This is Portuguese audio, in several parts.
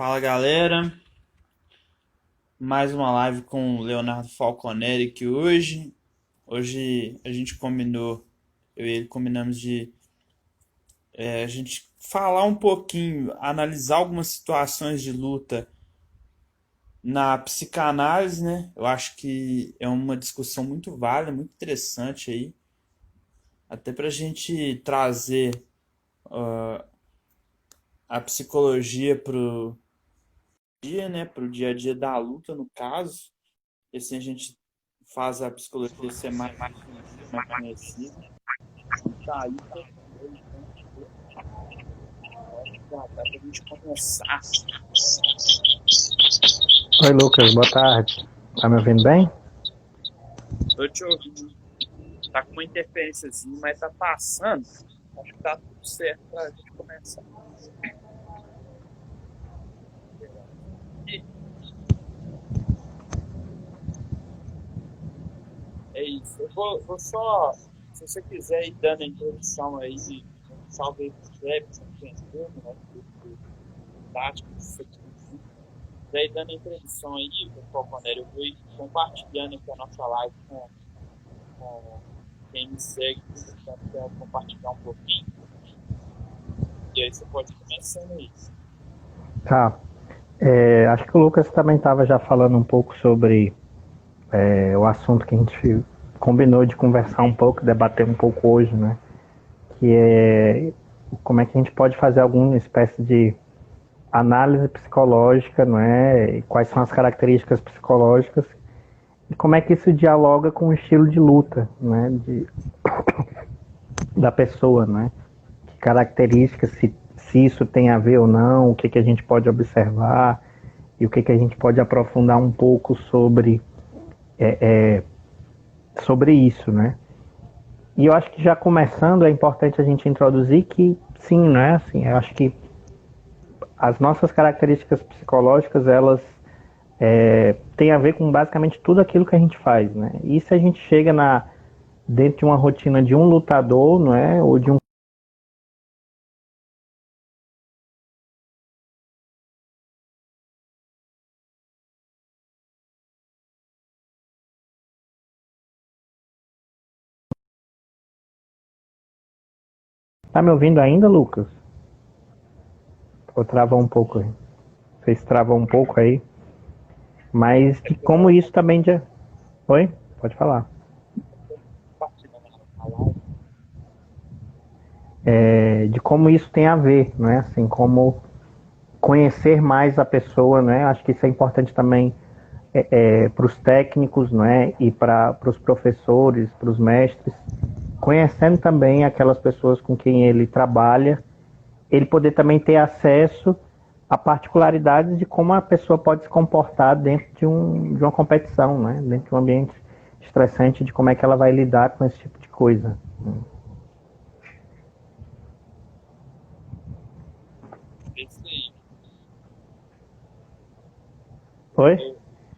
Fala galera, mais uma live com o Leonardo Falconeri aqui hoje. Hoje a gente combinou, eu e ele combinamos de a gente falar um pouquinho, analisar algumas situações de luta na psicanálise, né? Eu acho que é uma discussão muito válida, muito interessante aí, até para a gente trazer a psicologia pro dia, né? Pro dia a dia da luta, no caso. E assim a gente faz a psicologia ser mais difundida, mais conhecida. E tá aí todo mundo, já dá pra gente começar. Oi, Lucas, boa tarde. Tá me ouvindo bem? Tô te ouvindo. Tá com uma interferênciazinha, mas tá passando. Acho que tá tudo certo pra gente começar. E é isso. Eu vou só, se você quiser ir dando a introdução aí, um salve aí pro Cleber, entendendo, né? Tática, isso aqui. Daí, dando a introdução aí, pessoal, Conélio, eu vou ir compartilhando aqui a nossa live com quem me segue, então quer compartilhar um pouquinho. E aí você pode ir começando aí. Tá. Acho que o Lucas também estava já falando um pouco sobre o assunto que a gente combinou de conversar um pouco, debater um pouco hoje, né? Que é como é que a gente pode fazer alguma espécie de análise psicológica, não é? E quais são as características psicológicas e como é que isso dialoga com o estilo de luta, né? Da pessoa, né? Que características, se isso tem a ver ou não, o que a gente pode observar e o que a gente pode aprofundar um pouco sobre isso, né? E eu acho que já começando é importante a gente introduzir que sim, né? Assim, eu acho que as nossas características psicológicas elas têm a ver com basicamente tudo aquilo que a gente faz, né? E se a gente chega dentro de uma rotina de um lutador, não é? Ou de um. Tá me ouvindo ainda, Lucas? Ou travou um pouco aí? Vocês travam um pouco aí? Mas É de porque eu como tava isso também já. Oi? Pode falar. compartilhando a live. De como isso tem a ver, né? Assim, como conhecer mais a pessoa, né? Acho que isso é importante também para os técnicos, né? E para os professores, para os mestres, conhecendo também aquelas pessoas com quem ele trabalha, ele poder também ter acesso a particularidades de como a pessoa pode se comportar dentro de uma competição, né? Dentro de um ambiente estressante, de como é que ela vai lidar com esse tipo de coisa. Esse aí. Oi?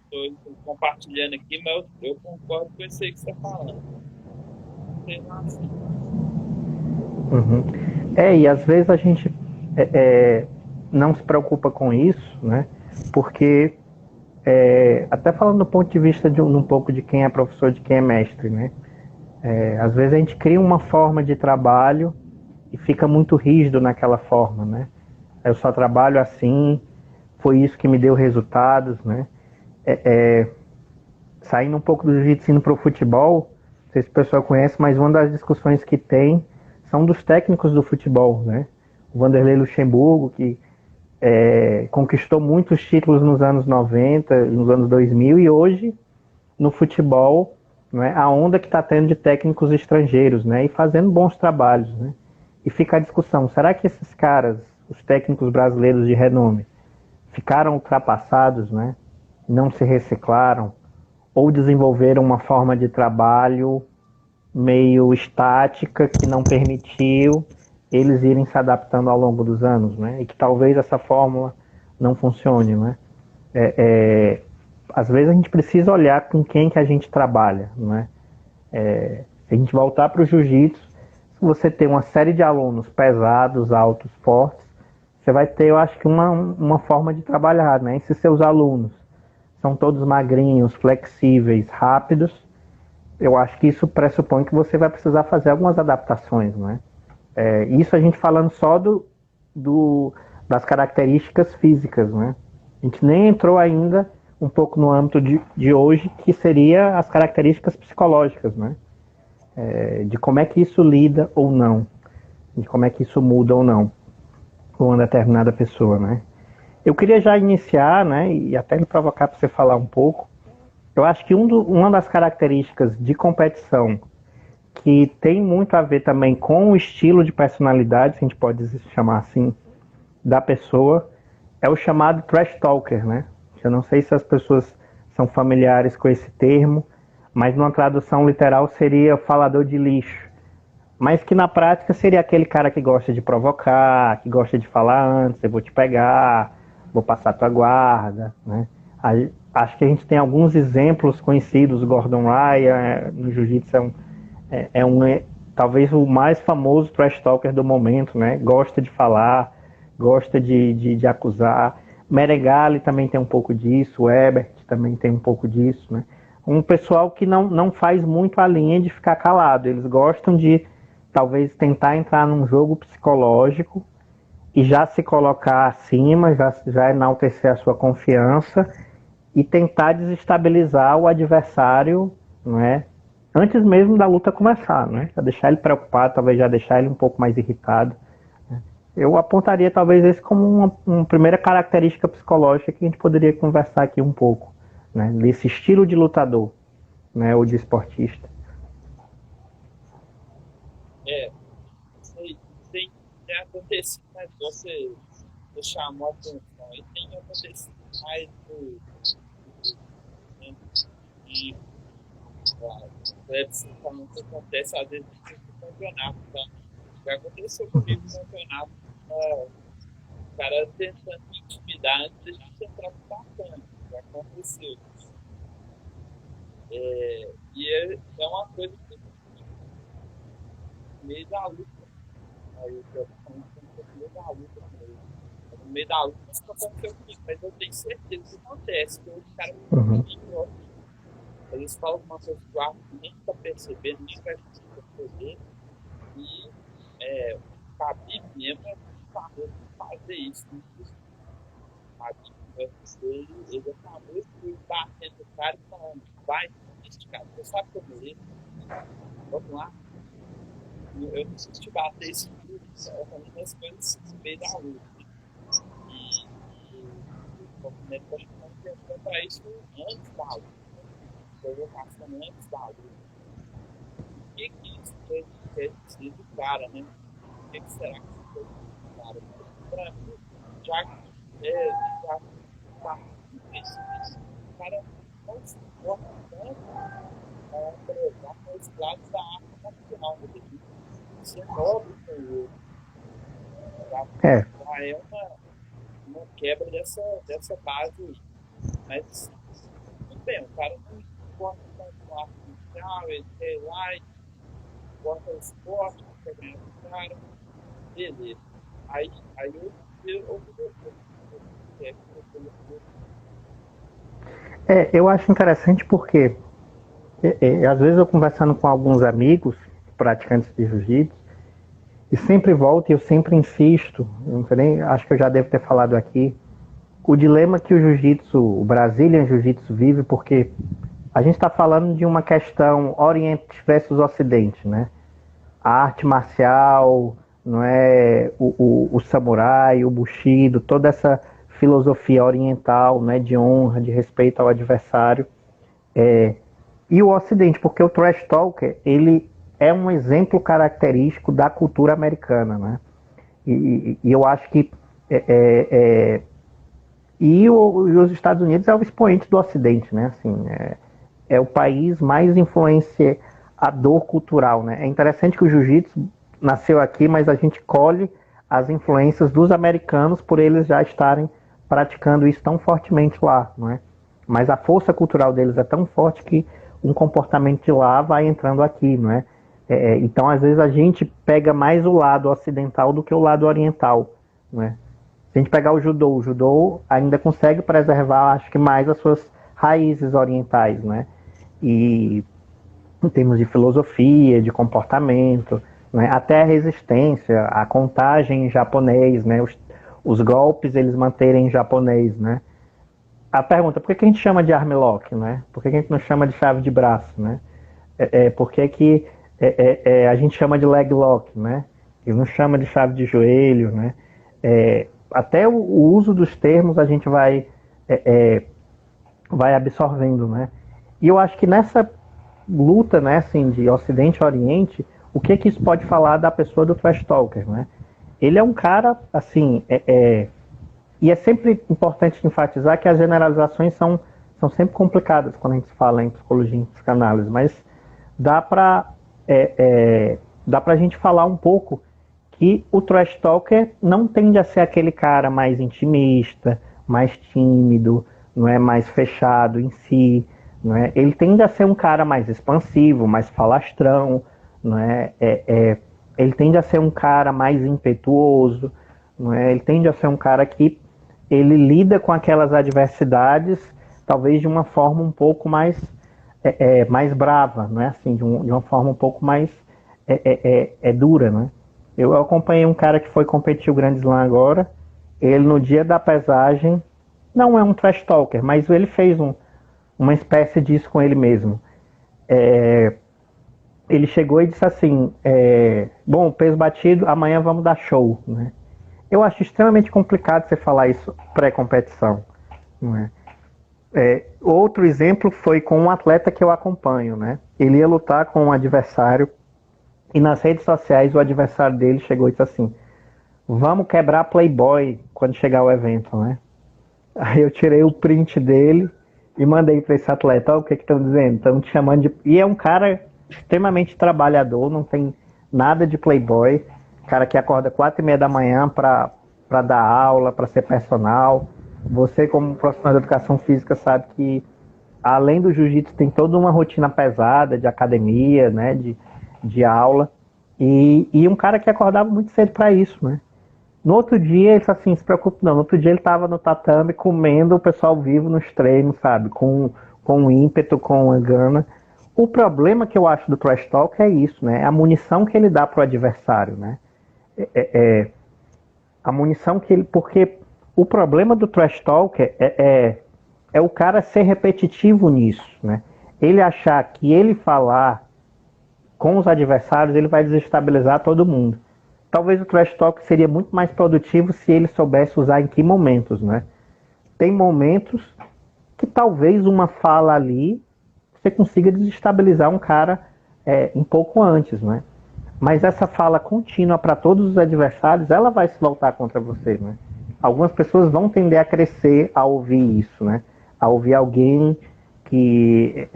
Tô compartilhando aqui, mas eu concordo com isso aí que você está falando. Tem razão. Uhum. E às vezes a gente é, é, não se preocupa com isso, né? Porque, até falando do ponto de vista um pouco de quem é professor, de quem é mestre, né? Às vezes a gente cria uma forma de trabalho e fica muito rígido naquela forma, né? Eu só trabalho assim, foi isso que me deu resultados, né? Saindo um pouco do jiu-jitsu indo para o futebol, não sei se o pessoal conhece, mas uma das discussões que tem são dos técnicos do futebol, né? O Vanderlei Luxemburgo, que conquistou muitos títulos nos anos 90, nos anos 2000, e hoje, no futebol, né, a onda que está tendo de técnicos estrangeiros, né? E fazendo bons trabalhos, né? E fica a discussão, será que esses caras, os técnicos brasileiros de renome, ficaram ultrapassados, né? Não se reciclaram? Ou desenvolveram uma forma de trabalho meio estática que não permitiu eles irem se adaptando ao longo dos anos, né? E que talvez essa fórmula não funcione, né? É, é, Às vezes a gente precisa olhar com quem que a gente trabalha, né? Se a gente voltar para o jiu-jitsu, você tem uma série de alunos pesados, altos, fortes, você vai ter, eu acho que uma forma de trabalhar, né? E se seus alunos são todos magrinhos, flexíveis, rápidos, eu acho que isso pressupõe que você vai precisar fazer algumas adaptações, né? Isso a gente falando só do, das características físicas, né? A gente nem entrou ainda um pouco no âmbito de hoje, que seria as características psicológicas, né? De como é que isso lida ou não, de como é que isso muda ou não com uma determinada pessoa, né? Eu queria já iniciar, né, e até me provocar para você falar um pouco. Eu acho que uma das características de competição que tem muito a ver também com o estilo de personalidade, se a gente pode chamar assim, da pessoa, é o chamado trash talker, né? Eu não sei se as pessoas são familiares com esse termo, mas numa tradução literal seria falador de lixo. Mas que na prática seria aquele cara que gosta de provocar, que gosta de falar antes, eu vou te pegar, vou passar tua guarda, né? Acho que a gente tem alguns exemplos conhecidos, Gordon Ryan, no Jiu-Jitsu talvez o mais famoso trash talker do momento, né? Gosta de falar, gosta de acusar. Meregali também tem um pouco disso, o Ebert também tem um pouco disso, né? Um pessoal que não faz muito a linha de ficar calado, eles gostam de talvez tentar entrar num jogo psicológico e já se colocar acima, já enaltecer a sua confiança e tentar desestabilizar o adversário, não é? Antes mesmo da luta começar, né? Já deixar ele preocupado, talvez já deixar ele um pouco mais irritado. Eu apontaria talvez esse como uma primeira característica psicológica que a gente poderia conversar aqui um pouco, né? Desse estilo de lutador, né? Ou de esportista. Tem acontecido, mas você chamou a atenção. E tem acontecido mais né, de falando que acontece às vezes no campeonato, tá? Já aconteceu comigo no campeonato, o cara tentando me intimidar antes de gente entrar no tatame. Já aconteceu. É uma coisa que no meio da luta, aí eu tô falando que no meio da luta com ele. No meio da luta isso não aconteceu comigo, mas eu tenho certeza que acontece, que o cara muito idiota. Eles falam uma coisa que o árbitro nem está percebendo, nem vai perceber. E o Khabib mesmo é famoso por fazer isso. O Khabib, ele é famoso por bater no cara e falando, vai, cara, você sabe que eu mereço. Vamos lá. Eu não preciso te bater esse grupo, eu falando as coisas no meio da luta. E o Companheiro está chamando atenção para isso antes da luta. Provocação antes da luta. O que isso quer dizer do cara, né? O que será que isso quer dizer do cara? Para mim, já está difícil. O cara não se importa tanto para levar para os lados da arma natural, né? Ser nobre com o outro. Já é uma quebra dessa base aí. Mas, tudo bem, o cara não importa tanto com a arte marcial, ele quer ir lá e importa o esporte, quer ganhar do cara, beleza. Aí eu acho interessante porque às vezes eu conversando com alguns amigos praticantes de jiu-jitsu e sempre volto e eu sempre insisto, acho que eu já devo ter falado aqui, o dilema que o jiu-jitsu, o Brazilian Jiu-Jitsu vive, porque a gente está falando de uma questão Oriente versus Ocidente, né? A arte marcial, não é, o samurai, o bushido, toda essa filosofia oriental, né, de honra, de respeito ao adversário, e o Ocidente, porque o trash talker, ele é um exemplo característico da cultura americana, né? E eu acho que e os Estados Unidos é o expoente do Ocidente, né? Assim, é o país mais influenciador cultural, né? É interessante que o jiu-jitsu nasceu aqui, mas a gente colhe as influências dos americanos por eles já estarem praticando isso tão fortemente lá, não é? Mas a força cultural deles é tão forte que um comportamento de lá vai entrando aqui, não é? Então, às vezes, a gente pega mais o lado ocidental do que o lado oriental, não é? Se a gente pegar o judô ainda consegue preservar, acho que mais as suas raízes orientais, né? E em termos de filosofia, de comportamento, né? Até a resistência, a contagem em japonês, né? Os golpes eles manterem em japonês, né? A pergunta, por que a gente chama de armlock, né? Por que a gente não chama de chave de braço, né? Por que a gente chama de leg lock, né? E não chama de chave de joelho, né? Até o uso dos termos a gente vai absorvendo, né? E eu acho que nessa luta, né, assim, de Ocidente e Oriente, o que isso pode falar da pessoa do Trash Talker, né? Ele é um cara, assim, e é sempre importante enfatizar que as generalizações são sempre complicadas quando a gente fala em psicologia e psicanálise, mas dá para a gente falar um pouco que o trash talker não tende a ser aquele cara mais intimista, mais tímido, não é mais fechado em si, não é? Ele tende a ser um cara mais expansivo, mais falastrão, não é? Ele tende a ser um cara mais impetuoso, não é? Ele tende a ser um cara que ele lida com aquelas adversidades talvez de uma forma um pouco mais brava, não é assim, de uma forma um pouco mais dura, né? Eu acompanhei um cara que foi competir o Grand Slam agora. Ele no dia da pesagem não é um trash talker, mas ele fez uma espécie disso com ele mesmo. Ele chegou e disse assim: bom, peso batido, amanhã vamos dar show, né? Eu acho extremamente complicado você falar isso pré-competição, não é? Outro exemplo foi com um atleta que eu acompanho, né? Ele ia lutar com um adversário e nas redes sociais o adversário dele chegou e disse assim: vamos quebrar Playboy quando chegar o evento, né? Aí eu tirei o print dele e mandei para esse atleta: o que estão dizendo? Estão te chamando de... E é um cara extremamente trabalhador, não tem nada de Playboy, cara que acorda 4:30 da manhã para dar aula, para ser personal. Você, como profissional de educação física, sabe que além do jiu-jitsu tem toda uma rotina pesada de academia, né, de aula, e um cara que acordava muito cedo para isso, né? No outro dia, ele disse assim: se preocupe não, no outro dia ele estava no tatame comendo o pessoal vivo nos treinos, sabe, com ímpeto, com a gana. O problema que eu acho do trash talk é isso, né? A munição que ele dá pro adversário, né? A munição que ele... Porque o problema do trash talk é o cara ser repetitivo nisso, né? Ele achar que ele falar com os adversários, ele vai desestabilizar todo mundo. Talvez o trash talk seria muito mais produtivo se ele soubesse usar em que momentos, né? Tem momentos que talvez uma fala ali você consiga desestabilizar um cara um pouco antes, né? Mas essa fala contínua para todos os adversários, ela vai se voltar contra você, né? Algumas pessoas vão tender a crescer a ouvir isso, né? A ouvir alguém que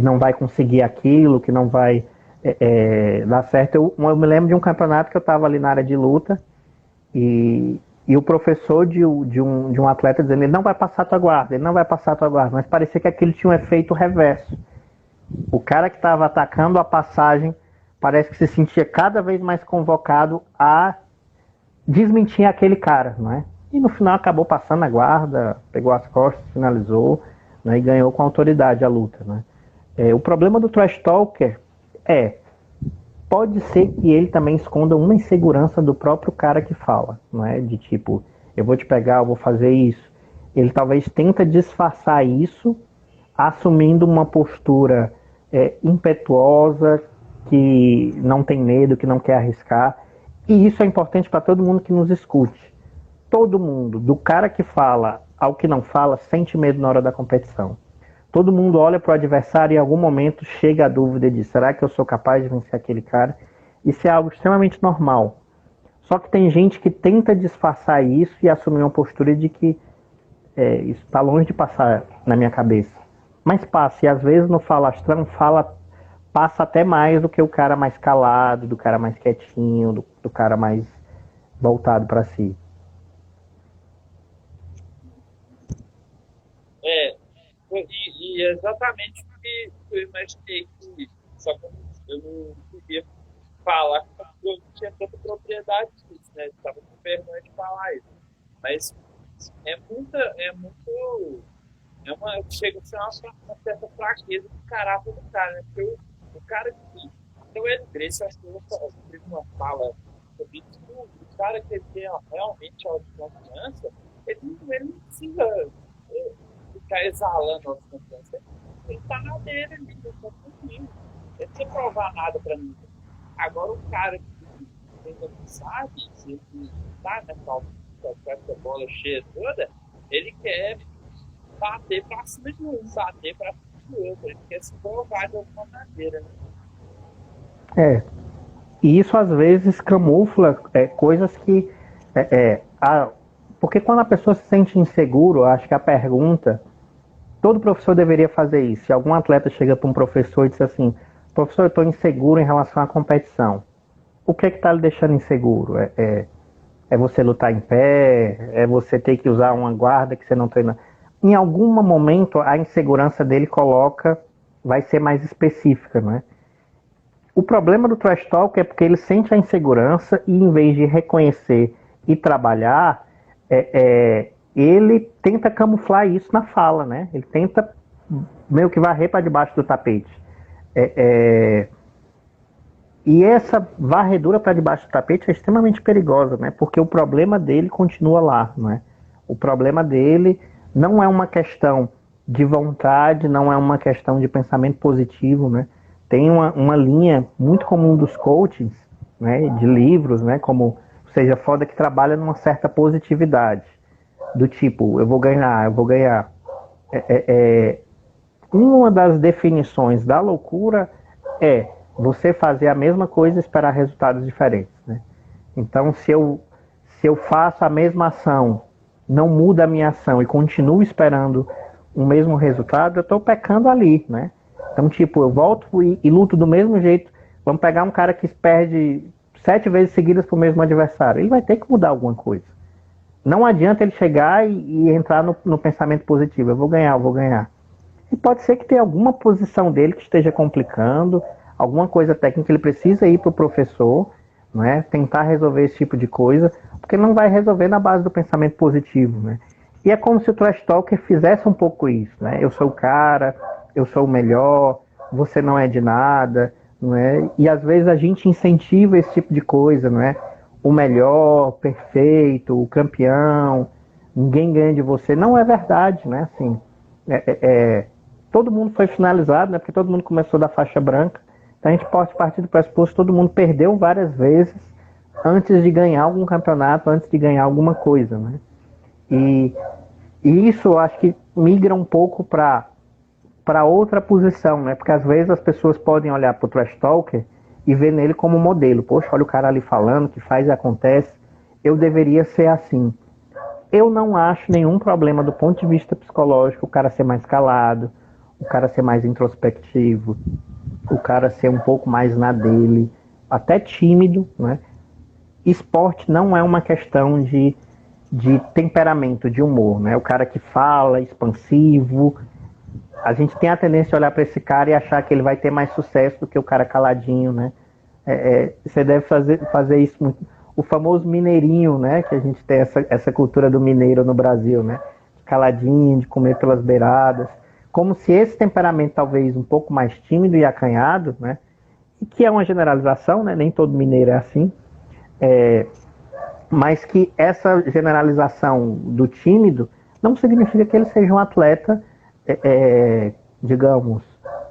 não vai conseguir aquilo, que não vai dar certo. Eu me lembro de um campeonato que eu estava ali na área de luta e o professor de um atleta dizendo: ele não vai passar a tua guarda, ele não vai passar a tua guarda, mas parecia que aquilo tinha um efeito reverso. O cara que estava atacando a passagem parece que se sentia cada vez mais convocado a desmentir aquele cara, não é? E no final acabou passando a guarda, pegou as costas, finalizou, né, e ganhou com autoridade a luta, né? O problema do trash talker pode ser que ele também esconda uma insegurança do próprio cara que fala, não é? De tipo, eu vou te pegar, eu vou fazer isso. Ele talvez tenta disfarçar isso, assumindo uma postura impetuosa, que não tem medo, que não quer arriscar. E isso é importante para todo mundo que nos escute. Todo mundo, do cara que fala ao que não fala, sente medo na hora da competição. Todo mundo olha para o adversário e em algum momento chega a dúvida de: será que eu sou capaz de vencer aquele cara? Isso é algo extremamente normal. Só que tem gente que tenta disfarçar isso e assumir uma postura de que isso está longe de passar na minha cabeça. Mas passa, e às vezes no falastrão passa até mais do que o cara mais calado, do cara mais quietinho, do cara mais voltado para si. E exatamente o que eu imaginei que, só que eu não queria falar, porque eu não tinha tanta propriedade disso. né? Estava com vergonha de falar isso. Mas chega a ser uma certa fraqueza do caráter do cara, né? Porque o cara que. Então, ele Grace, acho que eu fiz uma fala sobre isso. O cara que ele tem realmente autoconfiança, ele não precisa ficar exalando autoconfiança. Ele tá na dele ali, ele tá tranquilo. Ele não precisa provar nada pra mim. Agora, o cara que ainda não sabe, se ele tá com essa bola cheia toda, ele quer bater pra cima de um, bater pra cima do outro. Ele quer se provar de alguma maneira, né? É, e isso às vezes camufla coisas que. Porque quando a pessoa se sente inseguro, acho que a pergunta. Todo professor deveria fazer isso. Se algum atleta chega para um professor e diz assim: professor, eu estou inseguro em relação à competição. O que está lhe deixando inseguro? É você lutar em pé? É você ter que usar uma guarda que você não treina? Em algum momento, a insegurança dele vai ser mais específica, não é? O problema do trash talk é porque ele sente a insegurança e, em vez de reconhecer e trabalhar, ele tenta camuflar isso na fala, né? Ele tenta meio que varrer para debaixo do tapete. E essa varredura para debaixo do tapete é extremamente perigosa, né? Porque o problema dele continua lá, né? O problema dele não é uma questão de vontade, não é uma questão de pensamento positivo, né? Tem uma linha muito comum dos coachings, né? De livros, né? Como Seja Foda, que trabalha numa certa positividade. Do tipo, eu vou ganhar, eu vou ganhar. Uma das definições da loucura é você fazer a mesma coisa e esperar resultados diferentes, né? Então, se eu faço a mesma ação, não muda a minha ação e continuo esperando o mesmo resultado, eu estou pecando ali, né? Então, tipo, eu volto e luto do mesmo jeito. Vamos pegar um cara que perde 7 vezes seguidas para o mesmo adversário. Ele vai ter que mudar alguma coisa. Não adianta ele chegar e entrar no pensamento positivo. Eu vou ganhar, eu vou ganhar. E pode ser que tenha alguma posição dele que esteja complicando, alguma coisa técnica que ele precisa ir para o professor, né? Tentar resolver esse tipo de coisa, porque não vai resolver na base do pensamento positivo, né? E é como se o trash talker fizesse um pouco isso, né? Eu sou o cara, eu sou o melhor, você não é de nada, não é? E às vezes a gente incentiva esse tipo de coisa, não é? O melhor, perfeito, o campeão, ninguém ganha de você. Não é verdade, né? Assim, todo mundo foi finalizado, né? Porque todo mundo começou da faixa branca. Então a gente pode partir do pressuposto que todo mundo perdeu várias vezes antes de ganhar algum campeonato, antes de ganhar alguma coisa, né? E isso eu acho que migra um pouco para outra posição, né? Porque às vezes as pessoas podem olhar para o trash talker e ver nele como modelo. Poxa, olha o cara ali falando, que faz e acontece. Eu deveria ser assim. Eu não acho nenhum problema do ponto de vista psicológico o cara ser mais calado, o cara ser mais introspectivo, o cara ser um pouco mais na dele, até tímido, né? Esporte não é uma questão de temperamento, de humor, né? O cara que fala, expansivo, a gente tem a tendência a olhar para esse cara e achar que ele vai ter mais sucesso do que o cara caladinho, né? Você deve fazer isso muito. O famoso mineirinho, né? Que a gente tem essa cultura do mineiro no Brasil, né? Caladinho, de comer pelas beiradas. Como se esse temperamento talvez um pouco mais tímido e acanhado, né? E que é uma generalização, né? Nem todo mineiro é assim. Mas que essa generalização do tímido não significa que ele seja um atleta, digamos,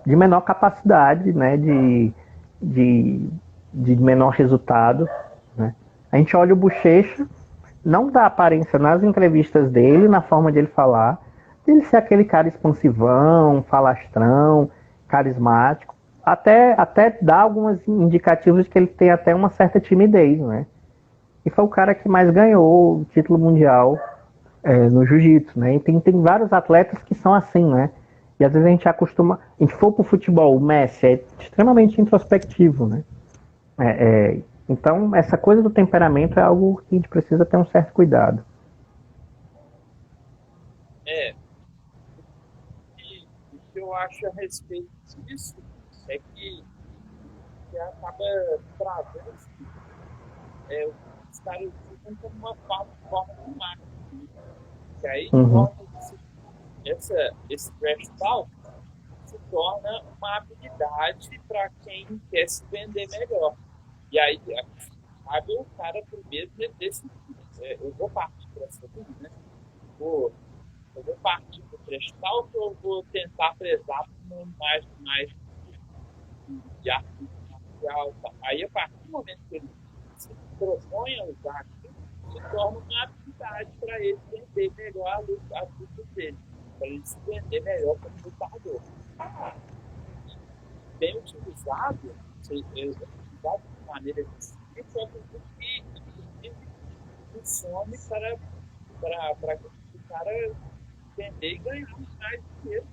de menor capacidade, né? De menor resultado, né? A gente olha o Bochecha, não dá aparência nas entrevistas dele, na forma de ele falar, ele ser aquele cara expansivão, falastrão, carismático, até dá alguns indicativos de que ele tem até uma certa timidez, né? E foi o cara que mais ganhou o título mundial no jiu-jitsu, né? E tem vários atletas que são assim, né? E às vezes a gente for pro futebol, o Messi é extremamente introspectivo, né? Então, essa coisa do temperamento é algo que a gente precisa ter um certo cuidado. E o que eu acho a respeito disso é que acaba trazendo os caras usam como uma forma de marketing. Que aí Uhum. esse trash talk se torna uma habilidade para quem quer se vender melhor. E aí, cabe o cara primeiro decidir. Eu vou partir para essa linha, né? Eu vou partir para o trash talk ou eu vou tentar prezar por uma imagem mais de arte marcial? Tá? Aí, a partir do momento que ele se propõe a usar aquilo, se torna uma habilidade para ele vender melhor a luta dele, para ele se vender melhor como lutador. Bem utilizado, utilizado de maneira eficiente, eu acredito que funcione para o cara vender e ganhar mais dinheiro.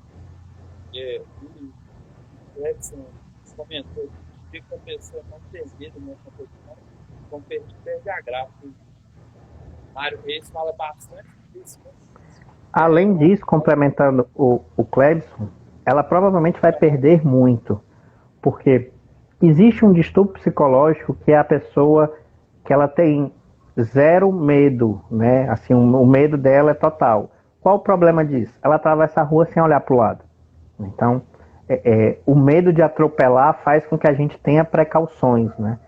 O Edson comentou que a pessoa não ter medo na competição, perde a graça. O Mário Reis fala bastante disso. Além disso, complementando o Clebson, ela provavelmente vai perder muito, porque existe um distúrbio psicológico que é a pessoa que ela tem zero medo, né? Assim, o medo dela é total. Qual o problema disso? Ela atravessa a rua sem olhar para o lado. Então, o medo de atropelar faz com que a gente tenha precauções, né?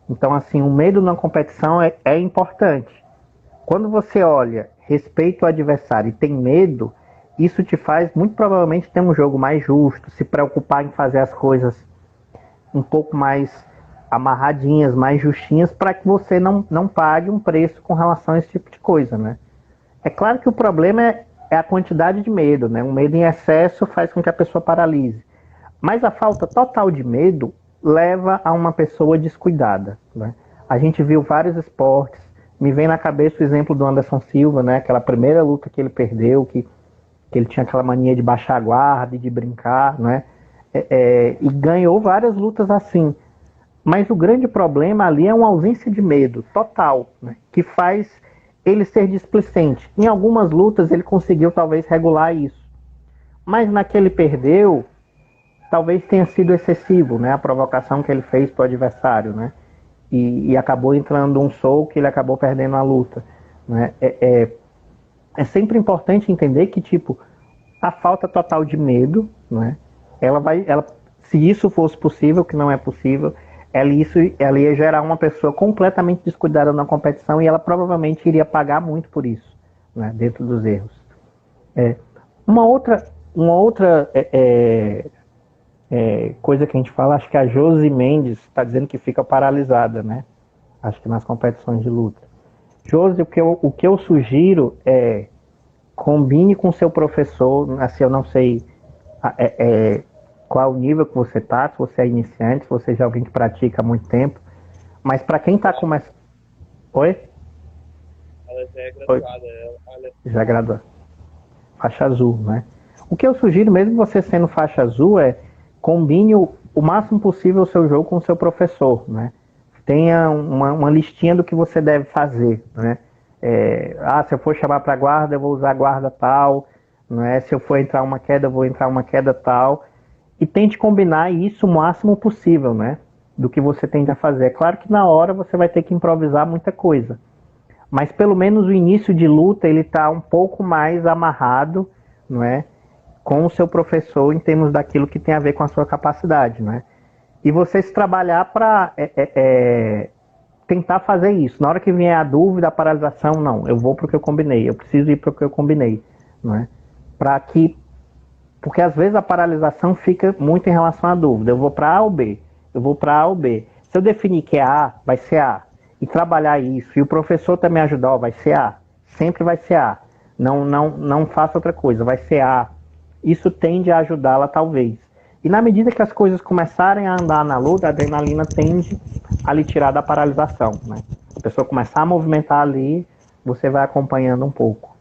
Então, assim, o medo na competição é importante. Quando você olha, respeita o adversário e tem medo, isso te faz, muito provavelmente, ter um jogo mais justo, se preocupar em fazer as coisas um pouco mais amarradinhas, mais justinhas, para que você não pague um preço com relação a esse tipo de coisa, né? É claro que o problema é a quantidade de medo, né? Um medo em excesso faz com que a pessoa paralise. Mas a falta total de medo leva a uma pessoa descuidada, né? A gente viu vários esportes, me vem na cabeça o exemplo do Anderson Silva, né? Aquela primeira luta que ele perdeu, que ele tinha aquela mania de baixar a guarda e de brincar, né? E ganhou várias lutas assim. Mas o grande problema ali é uma ausência de medo total, né? Que faz ele ser displicente. Em algumas lutas ele conseguiu talvez regular isso. Mas na que ele perdeu, talvez tenha sido excessivo, né? A provocação que ele fez para o adversário, né? E acabou entrando um soco e ele acabou perdendo a luta, né? É sempre importante entender que, tipo, a falta total de medo, né? Se isso fosse possível, que não é possível, ela ia gerar uma pessoa completamente descuidada na competição e ela provavelmente iria pagar muito por isso, né? Dentro dos erros. Uma outra coisa que a gente fala, acho que a Josi Mendes está dizendo que fica paralisada, né? Acho que nas competições de luta. Josi, o que eu sugiro é combine com seu professor, assim, eu não sei qual o nível que você está, se você é iniciante, se você já é alguém que pratica há muito tempo, mas para quem está começando... Oi? Ela já é graduada. Já é graduada. Faixa azul, né? O que eu sugiro, mesmo você sendo faixa azul, é combine o máximo possível o seu jogo com o seu professor, né? Tenha uma listinha do que você deve fazer, né? Se eu for chamar para guarda, eu vou usar guarda tal, né? Se eu for entrar uma queda, eu vou entrar uma queda tal. E tente combinar isso o máximo possível, né? Do que você tenta fazer. É claro que na hora você vai ter que improvisar muita coisa. Mas pelo menos o início de luta ele está um pouco mais amarrado, não é? Com o seu professor em termos daquilo que tem a ver com a sua capacidade, né? E você se trabalhar para tentar fazer isso. Na hora que vier a dúvida, a paralisação, não, eu vou para o que eu combinei, eu preciso ir para o que eu combinei, não é? Porque às vezes a paralisação fica muito em relação à dúvida. Eu vou para A ou B? Eu vou para A ou B? Se eu definir que é A, vai ser A. E trabalhar isso, e o professor também ajudar, vai ser A. Sempre vai ser A. Não faça outra coisa, vai ser A. Isso tende a ajudá-la, talvez. E na medida que as coisas começarem a andar na luta, a adrenalina tende a lhe tirar da paralisação, né? A pessoa começar a movimentar ali, você vai acompanhando um pouco.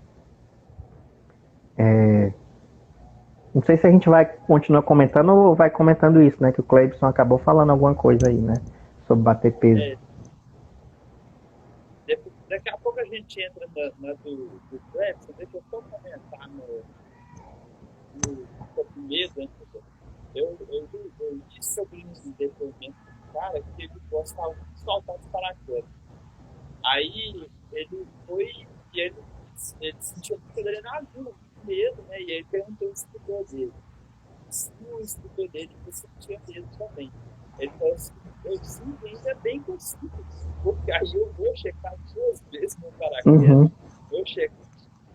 Não sei se a gente vai continuar comentando ou vai comentando isso, né? Que o Cleibson acabou falando alguma coisa aí, né? Sobre bater peso. Daqui a pouco a gente entra na do Clebson. Deixa eu só comentar sobre medo. Eu li sobre um depoimento do cara que ele gostava de soltar os paraquedas. Aí ele foi e ele sentiu muita adrenalina, muito medo, né? E aí perguntou ao instrutor dele. Se o instrutor dele sentia medo também. Ele falou assim, eu sinto ainda bem que eu sinto, porque aí eu vou checar 2 vezes meu paraquedas. Uhum. Eu checo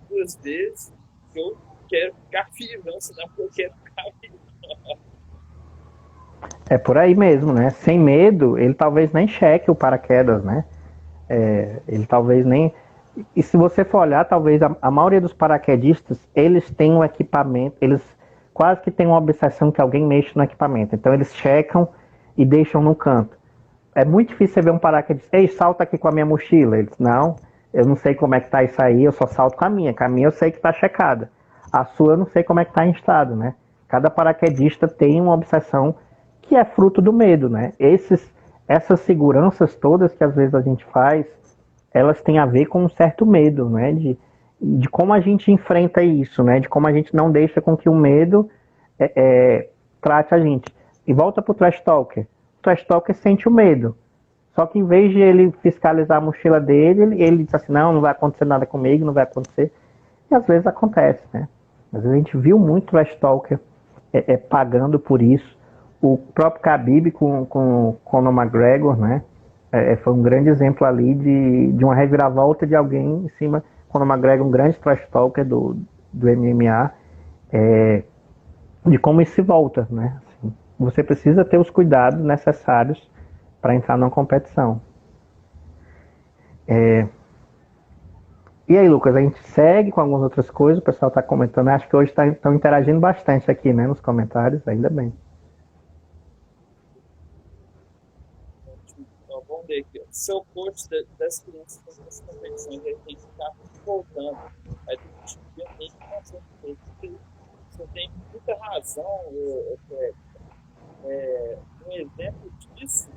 2 vezes que eu quero ficar vivo, não, senão eu quero ficar vivo. É por aí mesmo, né? Sem medo, ele talvez nem cheque o paraquedas, né? Ele talvez nem. E se você for olhar, talvez a maioria dos paraquedistas, eles têm um equipamento, eles quase que têm uma obsessão que alguém mexa no equipamento. Então eles checam e deixam no canto. É muito difícil você ver um paraquedista, ei, salta aqui com a minha mochila. Eles, não, eu não sei como é que tá isso aí, eu só salto com a minha. Com a minha eu sei que tá checada. A sua eu não sei como é que tá em estado, né? Cada paraquedista tem uma obsessão que é fruto do medo, né? Essas seguranças todas que às vezes a gente faz, elas têm a ver com um certo medo, né? De como a gente enfrenta isso, né? De como a gente não deixa com que o medo trate a gente. E volta pro trash talker. O trash talker sente o medo. Só que em vez de ele fiscalizar a mochila dele, ele diz assim, não vai acontecer nada comigo, não vai acontecer. E às vezes acontece, né? Às vezes a gente viu muito trash talker pagando por isso. O próprio Khabib com Conor McGregor, né? Foi um grande exemplo ali de uma reviravolta de alguém em cima. Conor McGregor, um grande trash talker do MMA, de como isso se volta, né? Assim, você precisa ter os cuidados necessários para entrar numa competição. E aí, Lucas, a gente segue com algumas outras coisas, o pessoal está comentando, acho que hoje estão interagindo bastante aqui, né, nos comentários, ainda bem. Então, vamos ver aqui. Seu coach das crianças nessas competições, ele tem que ficar voltando. Aí tem que fazer isso. Você tem muita razão, um exemplo disso,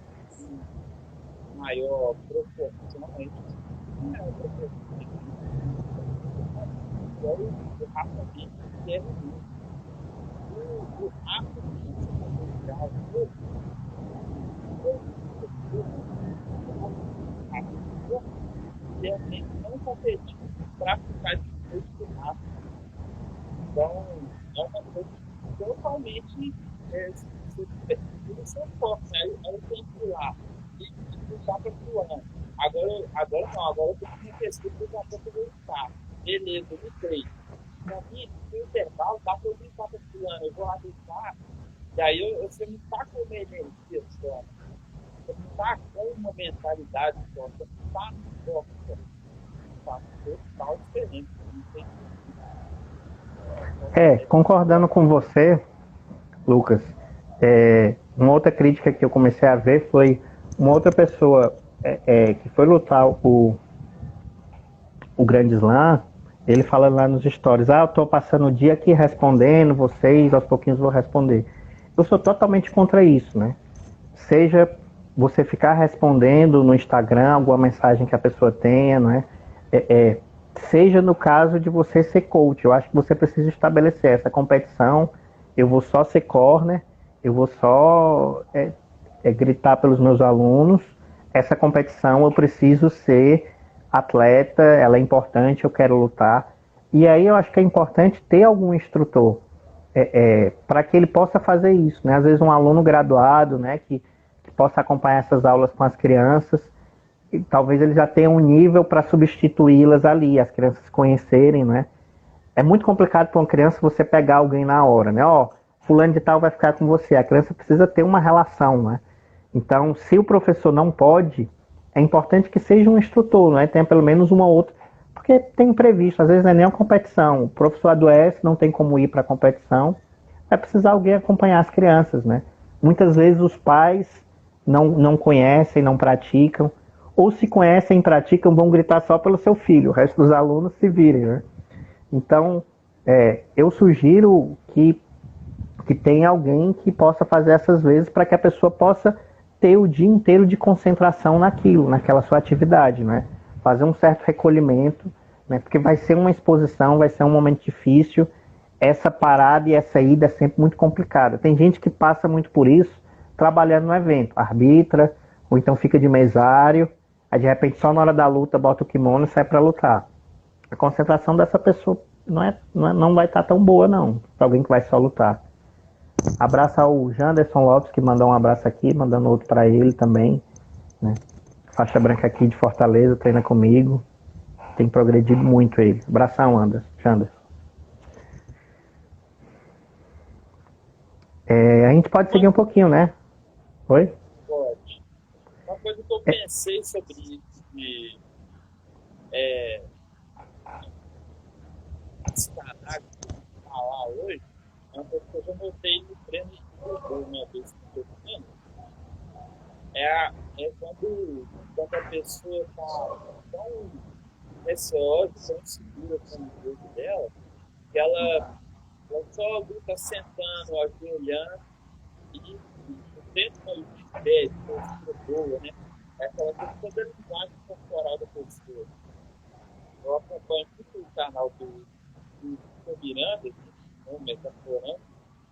maior proporção, a gente não é uma proporção o Rafa Benítez, que é o Rafa realmente não competir para ficar depois do Rafa. Então, é uma coisa totalmente o seu foco, né? Aí tem que ir lá e lutar para fulano. Agora não, agora eu tenho que investir para lutar para lutar. Beleza, eu treino. Pra mim, no intervalo, dá para eu brincar para fulano. Eu vou lá brincar, e aí você não está com uma energia só. Você não está com uma mentalidade só. Você não está no foco só. Tá total diferente. Não tem concordando com você, Lucas, uma outra crítica que eu comecei a ver foi uma outra pessoa que foi lutar o Grande Slam, ele falando lá nos stories, eu tô passando o dia aqui respondendo vocês, aos pouquinhos vou responder. Eu sou totalmente contra isso, né? Seja você ficar respondendo no Instagram alguma mensagem que a pessoa tenha, não é? Seja no caso de você ser coach, eu acho que você precisa estabelecer essa competição, eu vou só ser corner, eu vou só gritar pelos meus alunos, essa competição eu preciso ser atleta, ela é importante, eu quero lutar. E aí eu acho que é importante ter algum instrutor para que ele possa fazer isso, né? Às vezes um aluno graduado, né, que possa acompanhar essas aulas com as crianças, e talvez ele já tenha um nível para substituí-las ali, as crianças se conhecerem, né? É muito complicado para uma criança você pegar alguém na hora, né? Fulano de tal vai ficar com você. A criança precisa ter uma relação, né? Então, se o professor não pode, é importante que seja um instrutor, né? Tenha pelo menos uma outra, porque tem imprevisto, às vezes não é nem uma competição. O professor adoece, não tem como ir para a competição, vai precisar alguém acompanhar as crianças, né? Muitas vezes os pais não conhecem, não praticam, ou se conhecem e praticam, vão gritar só pelo seu filho, o resto dos alunos se virem, né? Então, eu sugiro que tenha alguém que possa fazer essas vezes para que a pessoa possa ter o dia inteiro de concentração naquilo, naquela sua atividade, né? Fazer um certo recolhimento, né? Porque vai ser uma exposição, vai ser um momento difícil, essa parada e essa ida é sempre muito complicada. Tem gente que passa muito por isso trabalhando no evento, arbitra, ou então fica de mesário, Aí de repente só na hora da luta bota o kimono e sai pra lutar. A concentração dessa pessoa não vai estar tão boa não, pra alguém que vai só lutar. Abraço ao Janderson Lopes, que mandou um abraço aqui, mandando outro pra ele também, né? Faixa branca aqui de Fortaleza, treina comigo. Tem progredido muito ele. Abração, Janderson. A gente pode seguir um pouquinho, né? Oi? Pode. Uma coisa que eu pensei sobre isso de escalar, falar hoje, é uma coisa que eu já notei no treino de judô, uma vez que eu estou vendo, é quando a pessoa está tão receosa, tão segura com o jogo dela, que ela só luta sentando, ajoelhando e dentro da pé, de postura boa, né? É aquela coisa toda a linguagem corporal da pessoa. Eu acompanho muito o canal do Miranda, o Metaforando,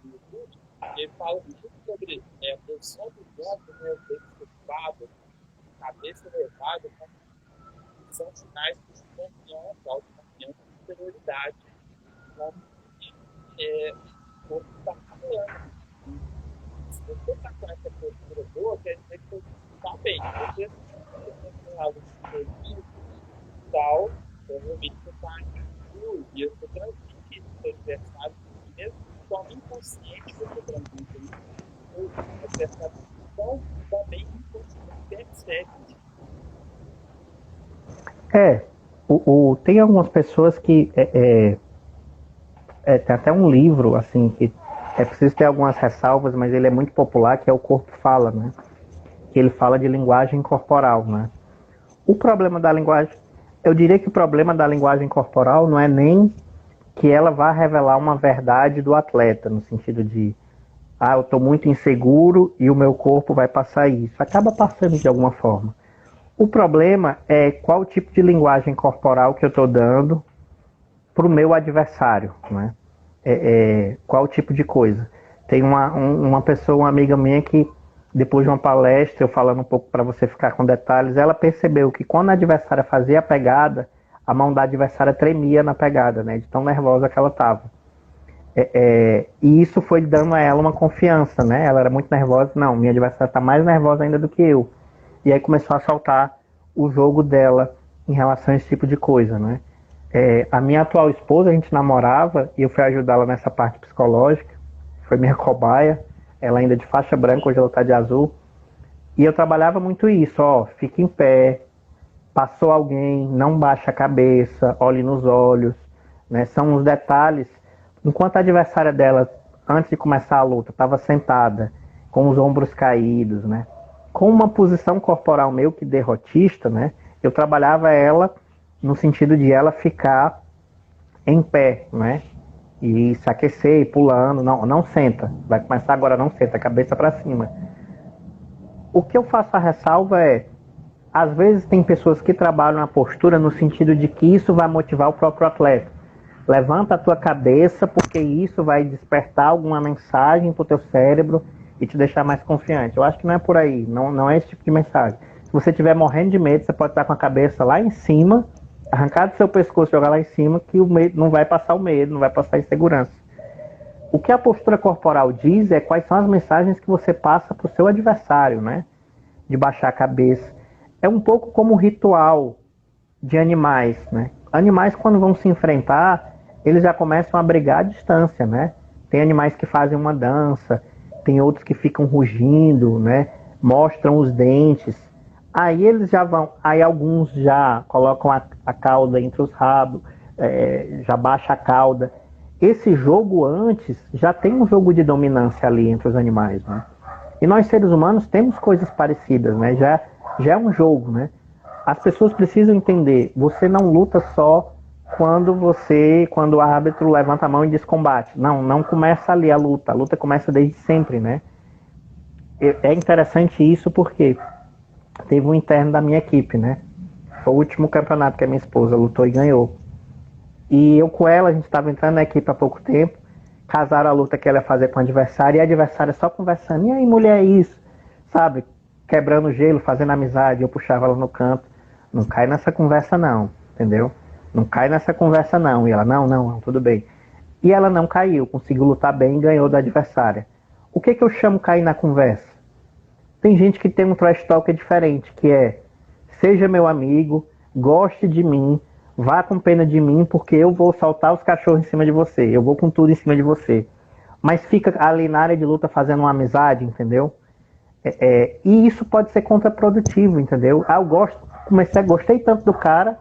do YouTube, ele fala muito sobre a posição do ombro, né, o peito curvado, cabeça elevada, são sinais de confiança, autoconfiança e superioridade. Então, o corpo está falando. Se você está com essa postura boa, quer dizer que você está bem. Se você tem algo de serviço tal, provavelmente você está inseguro e você transmite isso para o adversário, mesmo de forma inconsciente você transmite isso. O adversário também inconsciente percebe isso. Tem algumas pessoas que tem até um livro assim que é preciso ter algumas ressalvas, mas ele é muito popular, que é O Corpo Fala, né? Que ele fala de linguagem corporal, né? O problema da linguagem, eu diria que o problema da linguagem corporal não é nem que ela vá revelar uma verdade do atleta, no sentido de eu estou muito inseguro e o meu corpo vai passar isso. Acaba passando de alguma forma. O problema é qual tipo de linguagem corporal que eu estou dando para o meu adversário, né? Qual tipo de coisa. Tem uma pessoa, uma amiga minha, que depois de uma palestra, eu falando um pouco para você ficar com detalhes, ela percebeu que quando a adversária fazia a pegada, a mão da adversária tremia na pegada, né? De tão nervosa que ela estava. E isso foi dando a ela uma confiança, né? Ela era muito nervosa. Não, minha adversária está mais nervosa ainda do que eu. E aí começou a soltar o jogo dela em relação a esse tipo de coisa, né? A minha atual esposa, a gente namorava e eu fui ajudá-la nessa parte psicológica. Foi minha cobaia. Ela ainda de faixa branca, hoje ela está de azul. E eu trabalhava muito isso, fica em pé, passou alguém, não baixa a cabeça, olhe nos olhos, né? São os detalhes. Enquanto a adversária dela, antes de começar a luta, estava sentada, com os ombros caídos, né? Com uma posição corporal meio que derrotista, né? Eu trabalhava ela no sentido de ela ficar em pé, né? E se aquecer, pulando, não senta. Vai começar agora, não senta, cabeça para cima. O que eu faço a ressalva às vezes tem pessoas que trabalham a postura no sentido de que isso vai motivar o próprio atleta. Levanta a tua cabeça porque isso vai despertar alguma mensagem pro teu cérebro e te deixar mais confiante. Eu acho que não é por aí, não é esse tipo de mensagem. Se você estiver morrendo de medo, você pode estar com a cabeça lá em cima, arrancar do seu pescoço, jogar lá em cima, que o medo não vai passar o medo, não vai passar a insegurança. O que a postura corporal diz é quais são as mensagens que você passa para o seu adversário, né? De baixar a cabeça. É um pouco como um ritual de animais, né? Animais, quando vão se enfrentar, eles já começam a brigar à distância, né? Tem animais que fazem uma dança, tem outros que ficam rugindo, né? Mostram os dentes. Aí eles já vão, aí alguns já colocam a cauda entre os rabos, já baixa a cauda. Esse jogo antes já tem um jogo de dominância ali entre os animais, né? E nós seres humanos temos coisas parecidas, né? Já é um jogo, né? As pessoas precisam entender, você não luta só quando o árbitro levanta a mão e diz combate. Não começa ali a luta começa desde sempre, né? É interessante isso porque teve um interno da minha equipe, né? Foi o último campeonato que a minha esposa lutou e ganhou. E eu com ela, a gente estava entrando na equipe há pouco tempo, casaram a luta que ela ia fazer com o adversário, e a adversária só conversando, e aí mulher, isso, sabe? Quebrando o gelo, fazendo amizade, eu puxava ela no canto. Não cai nessa conversa não, entendeu? Não cai nessa conversa não. E ela, não, tudo bem. E ela não caiu, conseguiu lutar bem e ganhou da adversária. O que eu chamo cair na conversa? Tem gente que tem um trash talk diferente, que é: seja meu amigo, goste de mim, vá com pena de mim, porque eu vou soltar os cachorros em cima de você, eu vou com tudo em cima de você. Mas fica ali na área de luta fazendo uma amizade, entendeu? E isso pode ser contraprodutivo, entendeu? Gostei tanto do cara,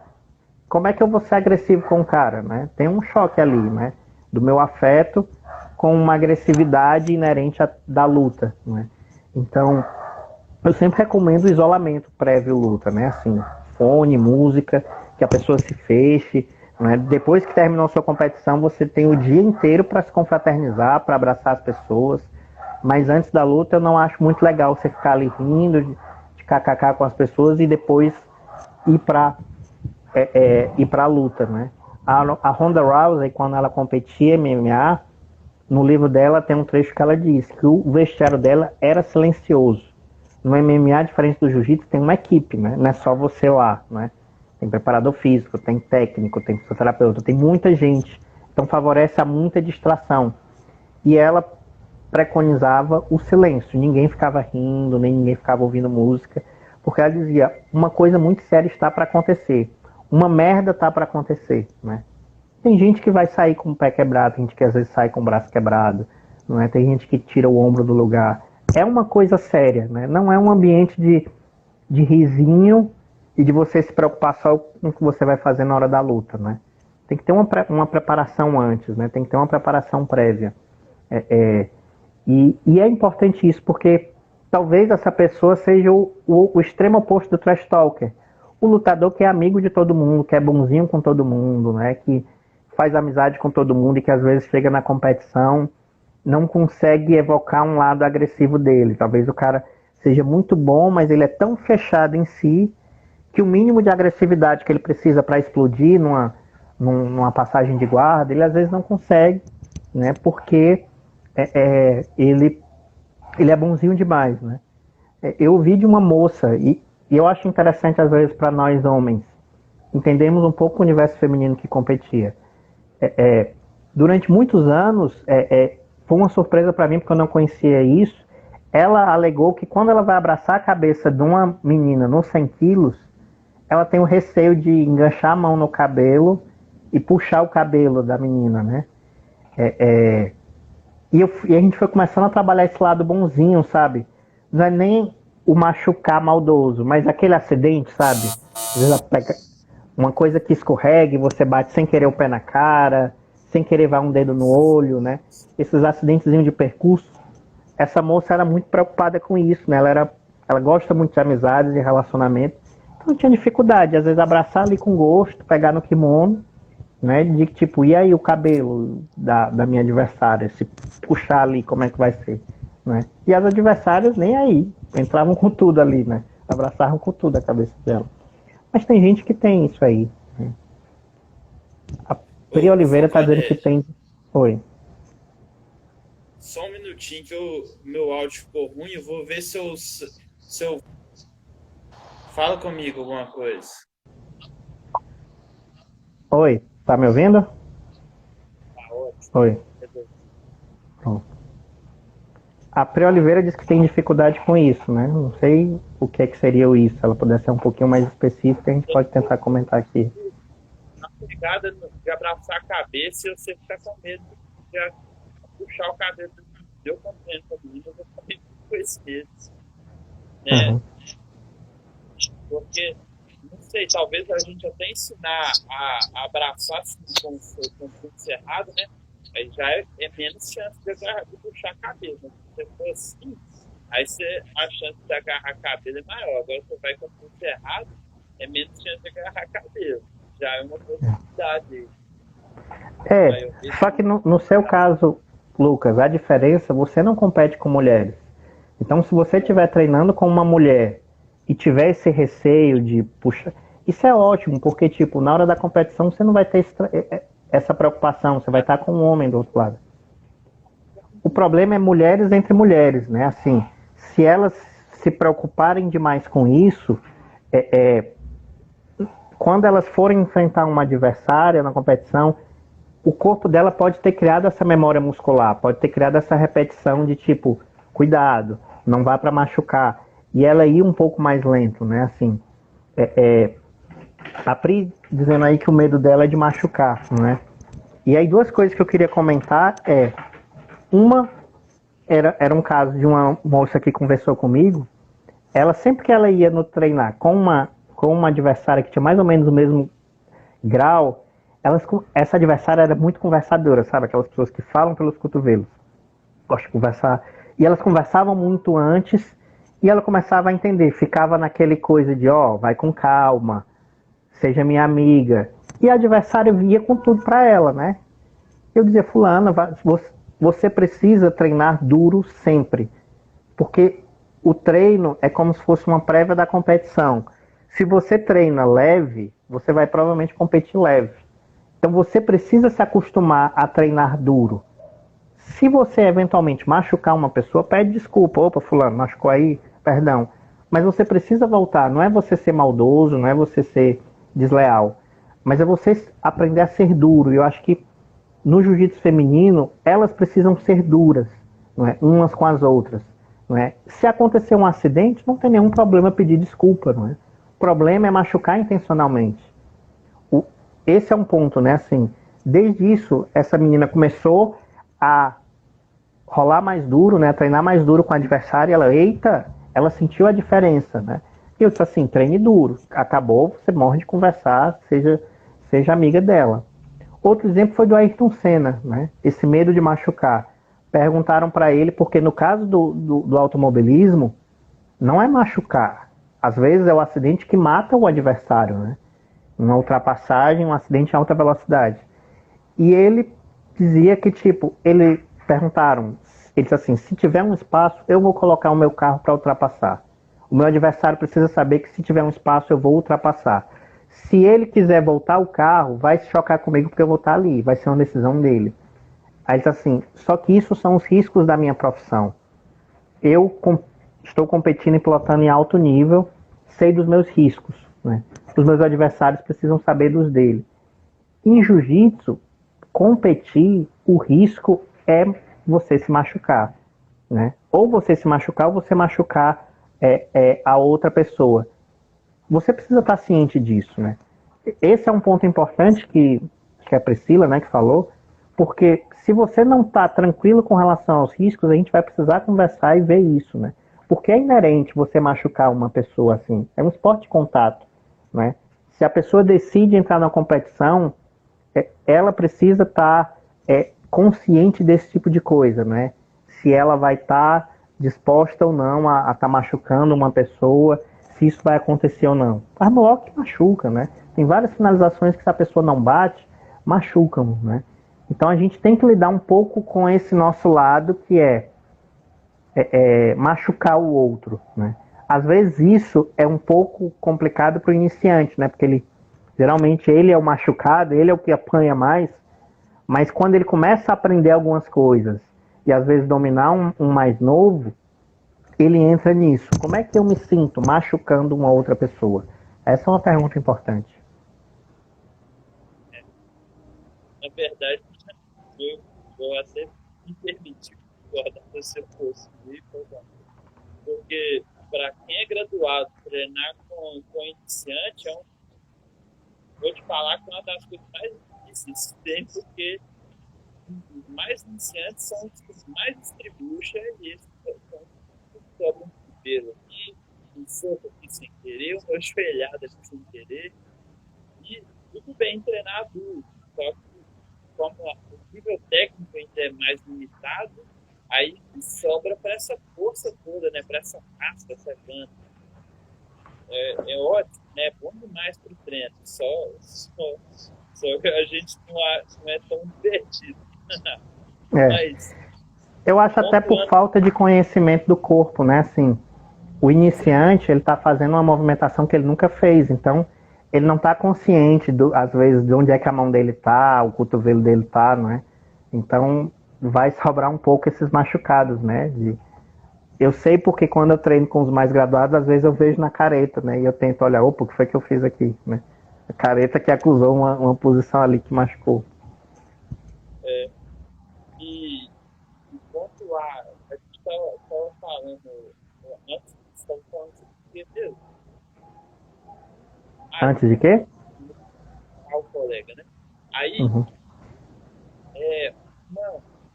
como é que eu vou ser agressivo com o cara, né? Tem um choque ali, né? Do meu afeto com uma agressividade inerente da luta, né? Então, eu sempre recomendo o isolamento prévio luta, né? Assim, fone, música, que a pessoa se feche, né? Depois que terminou sua competição, você tem o dia inteiro para se confraternizar, para abraçar as pessoas. Mas antes da luta, eu não acho muito legal você ficar ali rindo, de kkk com as pessoas e depois ir para a luta, né? A Ronda Rousey, quando ela competia MMA, no livro dela tem um trecho que ela diz que o vestiário dela era silencioso. No MMA, diferente do jiu-jitsu, tem uma equipe, né? Não é só você lá, né? Tem preparador físico, tem técnico, tem fisioterapeuta, tem muita gente. Então favorece a muita distração. E ela preconizava o silêncio. Ninguém ficava rindo, nem ninguém ficava ouvindo música, porque ela dizia: uma coisa muito séria está para acontecer. Uma merda está para acontecer, né? Tem gente que vai sair com o pé quebrado, tem gente que às vezes sai com o braço quebrado, não é? Tem gente que tira o ombro do lugar. É uma coisa séria, né? Não é um ambiente de risinho e de você se preocupar só com o que você vai fazer na hora da luta, né? Tem que ter uma preparação antes, né? Tem que ter uma preparação prévia. E é importante isso, porque talvez essa pessoa seja o extremo oposto do trash talker. O lutador que é amigo de todo mundo, que é bonzinho com todo mundo, né? Que faz amizade com todo mundo e que às vezes chega na competição, não consegue evocar um lado agressivo dele. Talvez o cara seja muito bom, mas ele é tão fechado em si que o mínimo de agressividade que ele precisa para explodir numa passagem de guarda, ele às vezes não consegue, né? Porque ele é bonzinho demais, né? Eu ouvi de uma moça, e eu acho interessante às vezes para nós homens entendemos um pouco o universo feminino que competia. Durante muitos anos, foi uma surpresa para mim, porque eu não conhecia isso. Ela alegou que quando ela vai abraçar a cabeça de uma menina nos 100 quilos, ela tem o receio de enganchar a mão no cabelo e puxar o cabelo da menina, né? E a gente foi começando a trabalhar esse lado bonzinho, sabe? Não é nem o machucar maldoso, mas aquele acidente, sabe? Às vezes ela pega uma coisa que escorrega e você bate sem querer o pé na cara, sem querer vai um dedo no olho, né? Esses acidentezinhos de percurso. Essa moça era muito preocupada com isso, né? Ela gosta muito de amizades e relacionamento. Então tinha dificuldade, às vezes abraçar ali com gosto, pegar no kimono, né? De tipo, e aí o cabelo da minha adversária? Se puxar ali, como é que vai ser? Né? E as adversárias nem aí, entravam com tudo ali, né? Abraçavam com tudo a cabeça dela. Mas tem gente que tem isso aí, né? A Pri Oliveira tá dizendo que tem. Oi. Só um minutinho que meu áudio ficou ruim, eu vou ver se eu... Fala comigo alguma coisa. Oi, tá me ouvindo? Tá ótimo. Oi. A Pri Oliveira diz que tem dificuldade com isso, né? Não sei o que seria isso. Se ela puder ser um pouquinho mais específica, a gente pode tentar comentar aqui. Na pegada de abraçar a cabeça e você ficar com medo de puxar o cabelo. Eu compreendo também, eu também com esse medo. Uhum. Porque, não sei, talvez a gente até ensinar a abraçar assim, com o punho cerrado, né? Aí já é menos chance de puxar a cabeça. Se você for assim, aí a chance de agarrar a cabelo é maior. Agora você vai com o punho cerrado, é menos chance de agarrar a cabelo. Já é uma possibilidade. Só que no seu caso, Lucas, a diferença, você não compete com mulheres. Então, se você estiver treinando com uma mulher e tiver esse receio de puxar, isso é ótimo, porque, tipo, na hora da competição você não vai ter essa preocupação, você vai estar com um homem do outro lado. O problema é mulheres entre mulheres, né? Assim, se elas se preocuparem demais com isso, quando elas forem enfrentar uma adversária na competição, o corpo dela pode ter criado essa memória muscular, pode ter criado essa repetição de tipo, cuidado, não vá para machucar. E ela ir um pouco mais lento, né? Assim, a Pri dizendo aí que o medo dela é de machucar, né? E aí duas coisas que eu queria comentar uma era um caso de uma moça que conversou comigo. Ela sempre que ela ia no treinar com uma adversária que tinha mais ou menos o mesmo grau, essa adversária era muito conversadora, sabe? Aquelas pessoas que falam pelos cotovelos. Gosto de conversar. E elas conversavam muito antes e ela começava a entender. Ficava naquele coisa de, vai com calma, seja minha amiga. E a adversária via com tudo pra ela, né? Eu dizia, fulana, você precisa treinar duro sempre. Porque o treino é como se fosse uma prévia da competição. Se você treina leve, você vai provavelmente competir leve. Então você precisa se acostumar a treinar duro. Se você eventualmente machucar uma pessoa, pede desculpa. Opa, fulano, machucou aí, perdão. Mas você precisa voltar. Não é você ser maldoso, não é você ser desleal. Mas é você aprender a ser duro. E eu acho que no jiu-jitsu feminino, elas precisam ser duras, não é? Umas com as outras. Não é? Se acontecer um acidente, não tem nenhum problema pedir desculpa. Não é? O problema é machucar intencionalmente. Esse é um ponto, né? Assim, desde isso, essa menina começou a rolar mais duro, né? A treinar mais duro com a adversária. Ela sentiu a diferença, né? E eu disse assim, treine duro. Acabou, você morre de conversar, seja amiga dela. Outro exemplo foi do Ayrton Senna, né? Esse medo de machucar. Perguntaram para ele, porque no caso do automobilismo, não é machucar. Às vezes é o acidente que mata o adversário, né? Uma ultrapassagem, um acidente em alta velocidade. E ele dizia que, perguntaram, ele disse assim, se tiver um espaço, eu vou colocar o meu carro para ultrapassar. O meu adversário precisa saber que se tiver um espaço, eu vou ultrapassar. Se ele quiser voltar o carro, vai se chocar comigo porque eu vou estar ali, vai ser uma decisão dele. Aí ele disse assim, só que isso são os riscos da minha profissão. Eu estou competindo e pilotando em alto nível, sei dos meus riscos, né? Os meus adversários precisam saber dos dele. Em jiu-jitsu, competir, o risco é você se machucar, né? Ou você se machucar ou você machucar a outra pessoa. Você precisa estar ciente disso, né? Esse é um ponto importante que a Priscila, né, que falou, porque se você não está tranquilo com relação aos riscos, a gente vai precisar conversar e ver isso, né? Porque é inerente você machucar uma pessoa assim. É um esporte de contato, né? Se a pessoa decide entrar na competição, ela precisa estar consciente desse tipo de coisa, né? Se ela vai estar disposta ou não a estar machucando uma pessoa, se isso vai acontecer ou não. Faz logo que machuca, né? Tem várias finalizações que se a pessoa não bate, machucam, né? Então a gente tem que lidar um pouco com esse nosso lado que machucar o outro, né? Às vezes isso é um pouco complicado para o iniciante, né? Porque geralmente ele é o machucado, ele é o que apanha mais, mas quando ele começa a aprender algumas coisas e às vezes dominar um mais novo, ele entra nisso. Como é que eu me sinto machucando uma outra pessoa? Essa é uma pergunta importante. Na verdade, eu até me permiti guardar você fosse, porque para quem é graduado, treinar com iniciante vou te falar que é uma das coisas mais difíceis que tem, porque os mais iniciantes são os que mais distribuem e esses são sobram primeiro aqui, um soco aqui sem querer, uma joelhada aqui sem querer, e tudo bem treinar duro, só que como o nível técnico ainda é mais limitado, aí sobra para essa força toda, né, para essa raça, essa gana. É ótimo, né, é bom demais para o treino, só que a gente não é tão divertido. Mas, eu acho até por falta de conhecimento do corpo, né? Assim, o iniciante, ele tá fazendo uma movimentação que ele nunca fez, então ele não tá consciente, às vezes, de onde é que a mão dele tá, o cotovelo dele tá, não é? Então, vai sobrar um pouco esses machucados, né? Eu sei porque quando eu treino com os mais graduados, às vezes eu vejo na careta, né? E eu tento olhar, opa, o que foi que eu fiz aqui, né? A careta que acusou uma posição ali que machucou. E enquanto a gente estava falando, antes estava falando sobre o que mesmo? Antes de quê? O colega, né? Aí, Uhum.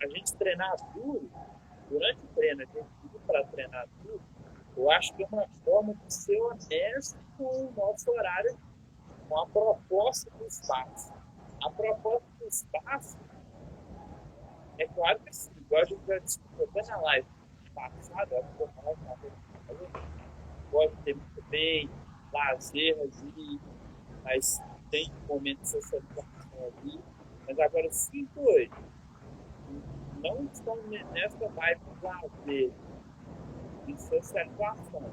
a gente treinar duro, durante o treino, a gente ir para treinar duro, eu acho que é uma forma de ser honesto com o nosso horário, com a proposta do espaço. A proposta do espaço, é claro que sim, igual a gente já discutiu até na live passada, acho que eu falei, pode ter muito bem, lazer ali, mas tem momentos de socialização ali. Mas agora, se dois não estão nessa vibe de lazer, de socialização,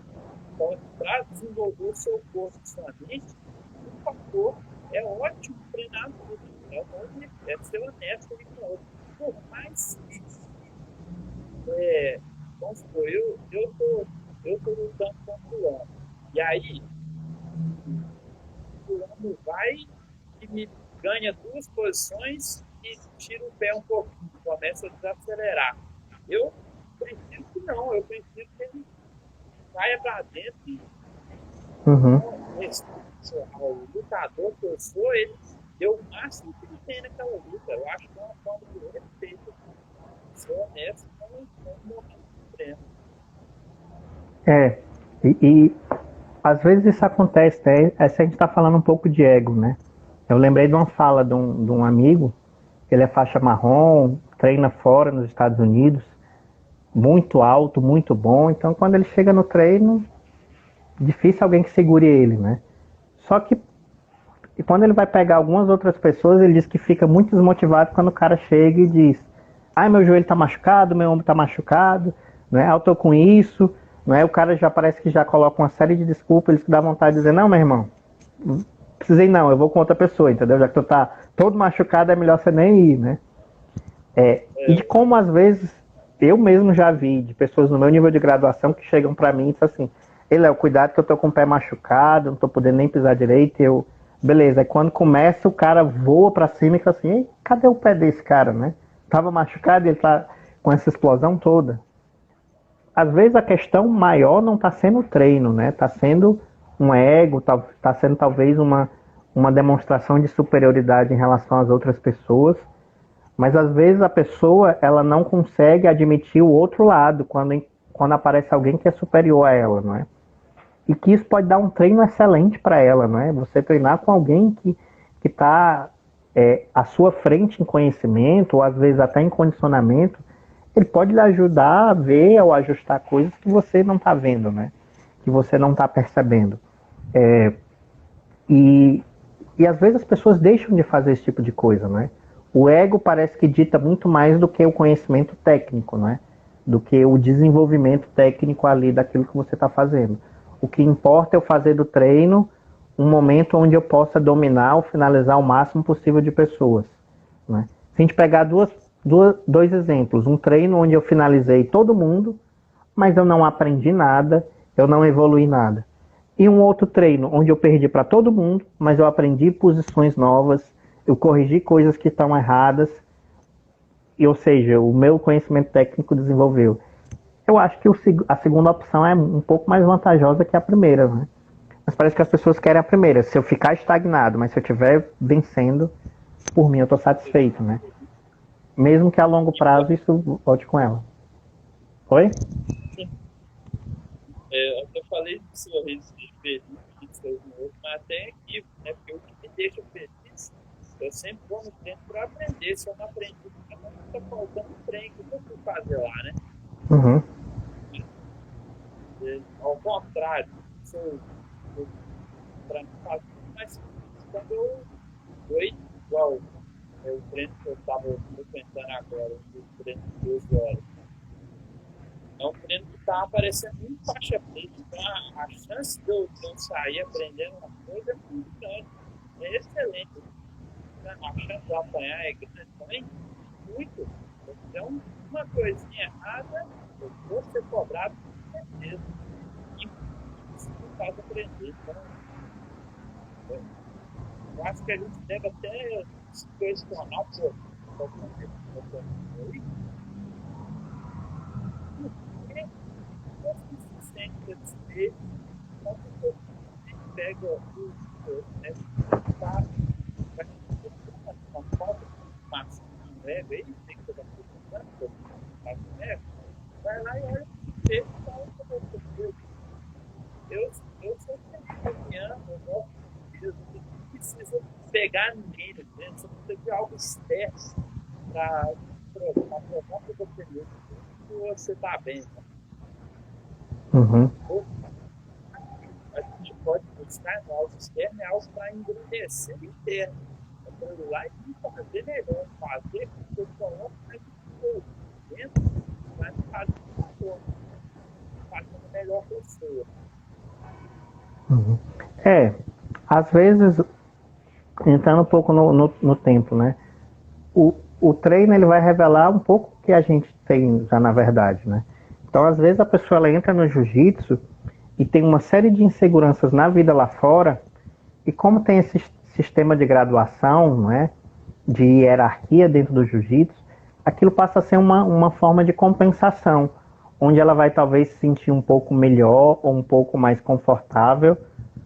então, para desenvolver o seu corpo e sua mente, por favor, é ótimo treinar tudo. É ser honesto ali com o outro. Por mais que, vamos supor, eu tô lutando com o fulano. E aí, o fulano vai e me ganha 2 posições e tira o pé um pouquinho, começa a desacelerar. Eu prefiro que não, eu prefiro que ele saia para dentro e Uhum. o lutador que eu sou, ele deu o máximo que ele tem naquela luta. Eu acho que é uma forma de respeito, ser honesto com o momento do treino. E às vezes isso acontece, né? Essa a gente está falando um pouco de ego, né? Eu lembrei de uma fala de um amigo, ele é faixa marrom, treina fora nos Estados Unidos, muito alto, muito bom. Então, quando ele chega no treino, difícil alguém que segure ele, né? Só que quando ele vai pegar algumas outras pessoas, ele diz que fica muito desmotivado quando o cara chega e diz: ai, meu joelho tá machucado, meu ombro tá machucado, né? Eu tô com isso, né? O cara já parece que já coloca uma série de desculpas, eles que dá vontade de dizer: não, meu irmão, precisei não, eu vou com outra pessoa, entendeu? Já que tu tá todo machucado, é melhor você nem ir, né? E de como às vezes eu mesmo já vi de pessoas no meu nível de graduação que chegam para mim e dizem assim: ele é o cuidado que eu tô com o pé machucado, não tô podendo nem pisar direito. Eu, beleza. Aí quando começa, o cara voa para cima e fala assim: cadê o pé desse cara, né? Tava machucado e ele tá com essa explosão toda. Às vezes a questão maior não está sendo o treino, né? Está sendo um ego, está sendo talvez uma demonstração de superioridade em relação às outras pessoas. Mas às vezes a pessoa ela não consegue admitir o outro lado quando aparece alguém que é superior a ela, não é? E que isso pode dar um treino excelente para ela, não é? Você treinar com alguém que está à sua frente em conhecimento, ou às vezes até em condicionamento, ele pode lhe ajudar a ver ou ajustar coisas que você não está vendo, né? Que você não está percebendo. E, e às vezes as pessoas deixam de fazer esse tipo de coisa, né? O ego parece que dita muito mais do que o conhecimento técnico, né? Do que o desenvolvimento técnico ali daquilo que você está fazendo. O que importa é eu fazer do treino um momento onde eu possa dominar ou finalizar o máximo possível de pessoas, né? Se a gente pegar dois exemplos, um treino onde eu finalizei todo mundo, mas eu não aprendi nada, eu não evolui nada. E um outro treino onde eu perdi para todo mundo, mas eu aprendi posições novas, eu corrigi coisas que estão erradas, ou seja, o meu conhecimento técnico desenvolveu. Eu acho que a segunda opção é um pouco mais vantajosa que a primeira, né? Mas parece que as pessoas querem a primeira. Se eu ficar estagnado, mas se eu estiver vencendo, por mim eu estou satisfeito, né? Mesmo que a longo prazo isso volte com ela. Oi? Eu falei do sorriso de feliz, de sorriso no outro, mas até aqui, né? Porque o que me deixa feliz, eu sempre vou no treino para aprender. Se eu não aprendi, não está faltando um treino que eu fui fazer lá, né? Uhum. Ao contrário, para mim faz muito mais sentido quando eu fui igual o treino que eu estava frequentando agora, o treino de 12 horas. É um treino que está aparecendo muito faixa preta, então a chance de eu sair aprendendo uma coisa é muito grande, é excelente. A chance de eu apanhar é grande também, muito. Então, uma coisinha errada, eu vou ser cobrado com certeza. E isso me faz aprender. Então, Eu acho que a gente deve até se questionar um pouco aí, porque é suficiente para dizer como que a gente pega os né, tá, vai ter uma falta de informação leve aí, tem que pegar tudo, vai lá e olha o texto e fala para você. Eu sou feliz, eu gosto de Deus, você não precisa pegar ninguém, né? Você precisa de algo externo para provar para você mesmo que você está bem. Né? Uhum. A gente pode buscar no algo externo, é algo para engrandecer o interno. É para ir lá e fazer melhor, fazer com que eu coloque mais dentro, vai fazer uma melhor pessoa. Uhum. Às vezes, entrando um pouco no tempo, né? O treino ele vai revelar um pouco o que a gente tem já na verdade, né? Então, às vezes, a pessoa ela entra no jiu-jitsu e tem uma série de inseguranças na vida lá fora, e como tem esse sistema de graduação, não é? De hierarquia dentro do jiu-jitsu, aquilo passa a ser uma forma de compensação, onde ela vai talvez se sentir um pouco melhor ou um pouco mais confortável,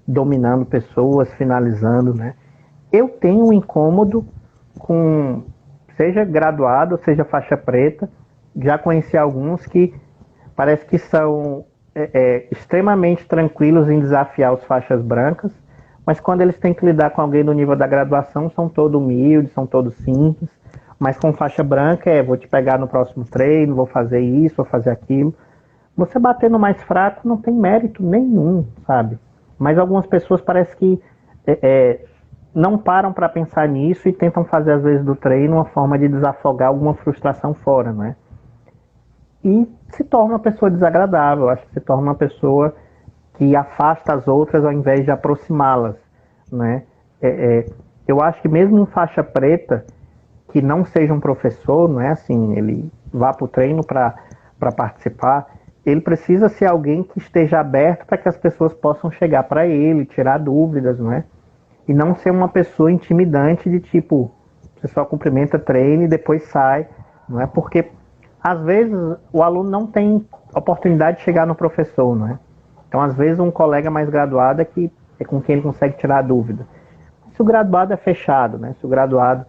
dominando pessoas, finalizando, né? Eu tenho um incômodo com, seja graduado, seja faixa preta, já conheci alguns que parece que são extremamente tranquilos em desafiar os faixas brancas, mas quando eles têm que lidar com alguém do nível da graduação, são todos humildes, são todos simples, mas com faixa branca vou te pegar no próximo treino, vou fazer isso, vou fazer aquilo. Você bater no mais fraco não tem mérito nenhum, sabe? Mas algumas pessoas parece que é, é, não param para pensar nisso e tentam fazer às vezes do treino uma forma de desafogar alguma frustração fora, né? E se torna uma pessoa desagradável, acho que se torna uma pessoa que afasta as outras ao invés de aproximá-las, né? É, é, eu acho que mesmo um faixa preta que não seja um professor, não é assim, ele vá para o treino para participar, ele precisa ser alguém que esteja aberto para que as pessoas possam chegar para ele, tirar dúvidas, não é? E não ser uma pessoa intimidante de tipo, você só cumprimenta, treina e depois sai, não é? Porque às vezes o aluno não tem oportunidade de chegar no professor, não é? Então às vezes um colega mais graduado é com quem ele consegue tirar a dúvida. Se o graduado é fechado, né? Se o graduado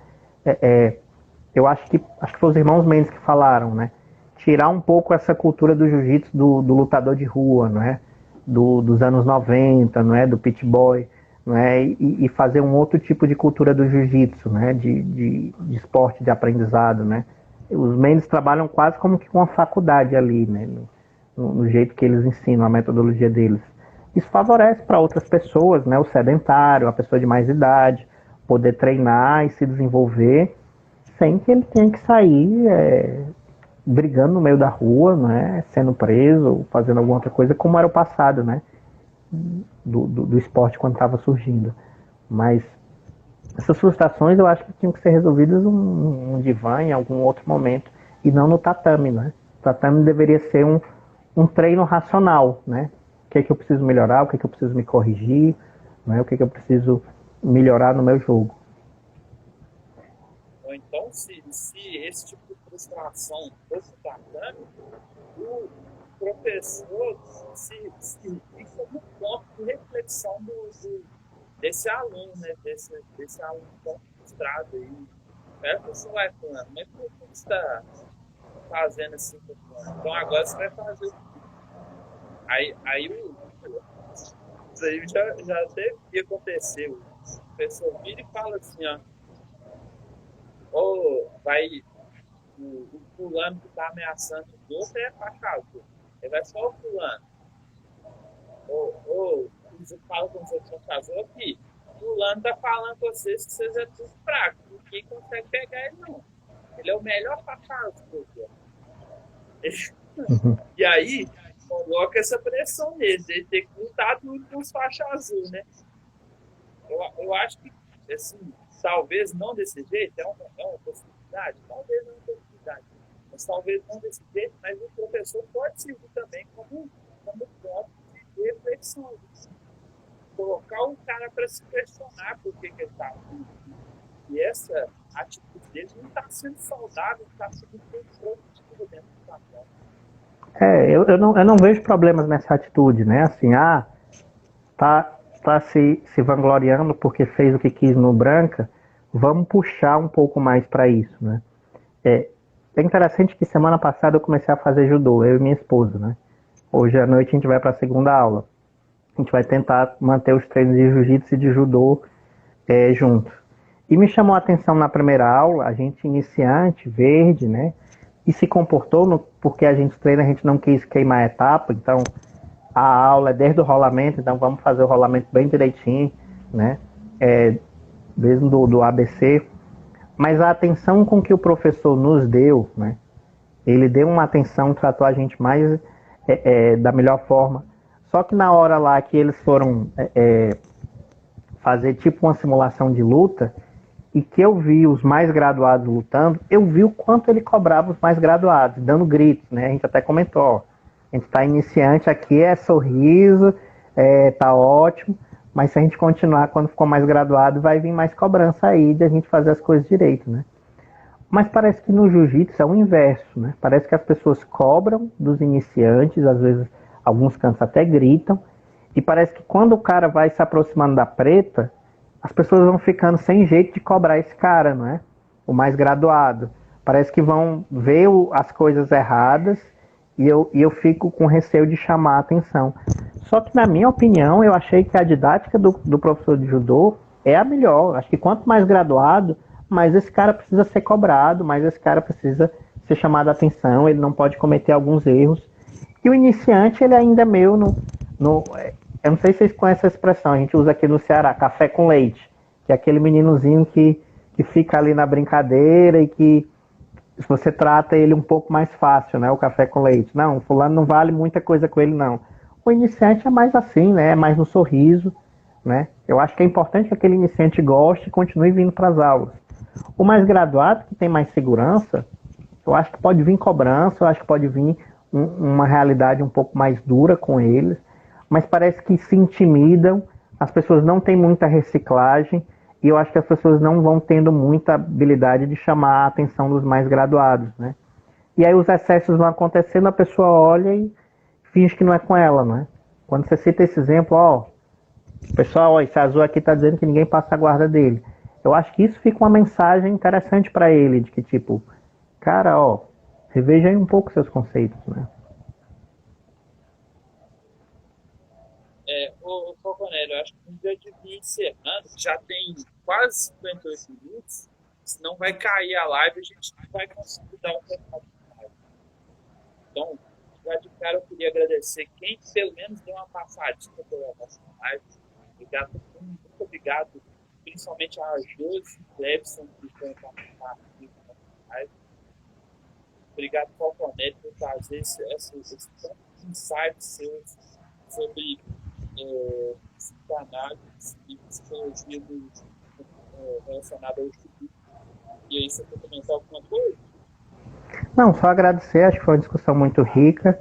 eu acho que foi os irmãos Mendes que falaram, né? Tirar um pouco essa cultura do jiu-jitsu do lutador de rua, não é? Dos anos 90, não é? Do pit boy, não é? E fazer um outro tipo de cultura do jiu-jitsu, né? De esporte, de aprendizado, né? Os Mendes trabalham quase como que com uma faculdade ali, né? No jeito que eles ensinam, a metodologia deles. Isso favorece para outras pessoas, né? O sedentário, a pessoa de mais idade, poder treinar e se desenvolver sem que ele tenha que sair brigando no meio da rua, né, sendo preso, fazendo alguma outra coisa, como era o passado, né, do esporte quando estava surgindo. Mas essas frustrações eu acho que tinham que ser resolvidas num divã, em algum outro momento, e não no tatame, né? O tatame deveria ser um treino racional, né? O que é que eu preciso melhorar, o que é que eu preciso me corrigir, né? O que é que eu preciso melhorar no meu jogo. Ou então, se esse tipo de frustração fosse tratando, o professor se como um ponto de reflexão desse aluno, né? Desse aluno tão frustrado aí. É, professor vai falando, mas por que você está fazendo assim? Então agora você vai fazer. Aí isso aí já até vi acontecer. O professor vira e fala assim, ó, ou vai o fulano que está ameaçando os outros é faixa azul. Ele vai só o fulano. Ou você fala com você faixa azul aqui. Fulano está falando com vocês que vocês é tudo fraco. Ninguém consegue pegar ele, não. Ele é o melhor faixa azul. E aí, coloca essa pressão nele, de ter que lutar tudo com os faixas azul, né? Eu acho que, assim, talvez não desse jeito, é uma possibilidade, talvez não uma possibilidade, mas talvez não desse jeito, mas o professor pode servir também como ponto de reflexão. colocar o cara para se questionar por que ele está aqui. E essa atitude dele não está sendo saudável, está sendo produtiva dentro do papel. Eu não vejo problemas nessa atitude, né? Assim, tá se vangloriando porque fez o que quis no Branca, vamos puxar um pouco mais para isso, né? É interessante que semana passada eu comecei a fazer judô, eu e minha esposa, né? Hoje à noite a gente vai para a segunda aula. A gente vai tentar manter os treinos de jiu-jitsu e de judô juntos. E me chamou a atenção na primeira aula, a gente iniciante, verde, né? E se comportou, porque a gente treina, a gente não quis queimar a etapa, então a aula é desde o rolamento, então vamos fazer o rolamento bem direitinho, né? Mesmo do ABC. Mas a atenção com que o professor nos deu, né? Ele deu uma atenção, tratou a gente mais da melhor forma. Só que na hora lá que eles foram fazer tipo uma simulação de luta, e que eu vi os mais graduados lutando, eu vi o quanto ele cobrava os mais graduados, dando gritos, né? A gente até comentou, ó, a gente tá iniciante aqui, é sorriso, tá ótimo, mas se a gente continuar, quando for mais graduado, vai vir mais cobrança aí de a gente fazer as coisas direito, né? Mas parece que no jiu-jitsu é o inverso, né? Parece que as pessoas cobram dos iniciantes, às vezes alguns cantos até gritam, e parece que quando o cara vai se aproximando da preta, as pessoas vão ficando sem jeito de cobrar esse cara, não é? O mais graduado. Parece que vão ver as coisas erradas e eu fico com receio de chamar a atenção. Só que, na minha opinião, eu achei que a didática do professor de judô é a melhor. Acho que quanto mais graduado, mais esse cara precisa ser cobrado, mais esse cara precisa ser chamado a atenção, ele não pode cometer alguns erros. E o iniciante, ele ainda é meio eu não sei se vocês conhecem essa expressão, a gente usa aqui no Ceará, café com leite, que é aquele meninozinho que fica ali na brincadeira e que se você trata ele um pouco mais fácil, né, o café com leite. Não, fulano não vale muita coisa com ele, não. O iniciante é mais assim, né, é mais no sorriso, né. Eu acho que é importante que aquele iniciante goste e continue vindo para as aulas. O mais graduado, que tem mais segurança, eu acho que pode vir cobrança, eu acho que pode vir uma realidade um pouco mais dura com eles, mas parece que se intimidam, as pessoas não têm muita reciclagem, e eu acho que as pessoas não vão tendo muita habilidade de chamar a atenção dos mais graduados, né? E aí os excessos vão acontecendo, a pessoa olha e finge que não é com ela, né? Quando você cita esse exemplo, ó, pessoal, ó, esse azul aqui tá dizendo que ninguém passa a guarda dele. Eu acho que isso fica uma mensagem interessante para ele, de que tipo, cara, ó, reveja aí um pouco seus conceitos, né? Ô Falconelli, eu acho que a gente já devia ir encerrando, já tem quase 58 minutos, senão vai cair a live e a gente não vai conseguir dar um recado de live. Então, já de cara eu queria agradecer quem pelo menos deu uma passadinha pela nossa live. Obrigado, muito obrigado, principalmente a Josi e Clebson que estão participando aqui da nossa live. Obrigado, Falconelli, por trazer esse tanto de insights seus sobre psicanálise e psicologia relacionada ao estudo. E aí, você quer comentar alguma coisa? Não, só agradecer, acho que foi uma discussão muito rica.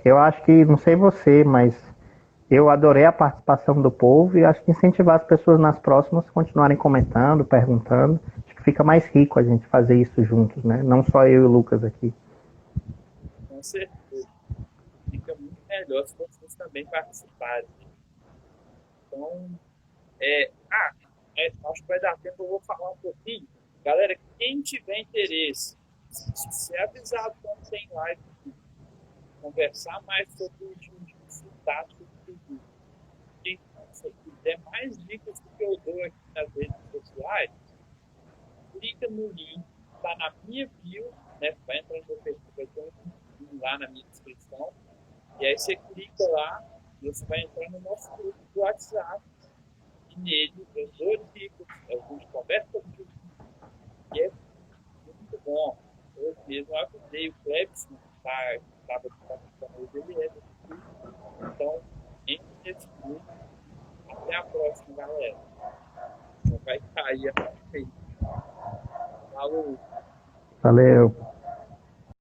Eu acho que, não sei você, mas eu adorei a participação do povo e acho que incentivar as pessoas nas próximas a continuarem comentando, perguntando. Acho que fica mais rico a gente fazer isso juntos, né? Não só eu e o Lucas aqui. Com certeza. Fica muito melhor se vocês também participarem. Então, acho que vai dar tempo, eu vou falar um pouquinho. Galera, quem tiver interesse, se é avisado quando tem live, conversar mais sobre o jiu-jitsu tático do jiu-jitsu. Quem quiser mais dicas do que eu dou aqui nas redes sociais, clica no link, está na minha bio, né? Vai entrar no meu perfil, vai ter um link lá na minha descrição. E aí você clica lá e você vai entrar no nosso grupo do WhatsApp. E nele eu dou dicas, a gente conversa sobre isso. E é muito bom. Eu mesmo avisei o Clebson, que estava participando dele, então, entre nesse grupo. Até a próxima, galera. Vai cair a feita. Falou. Valeu.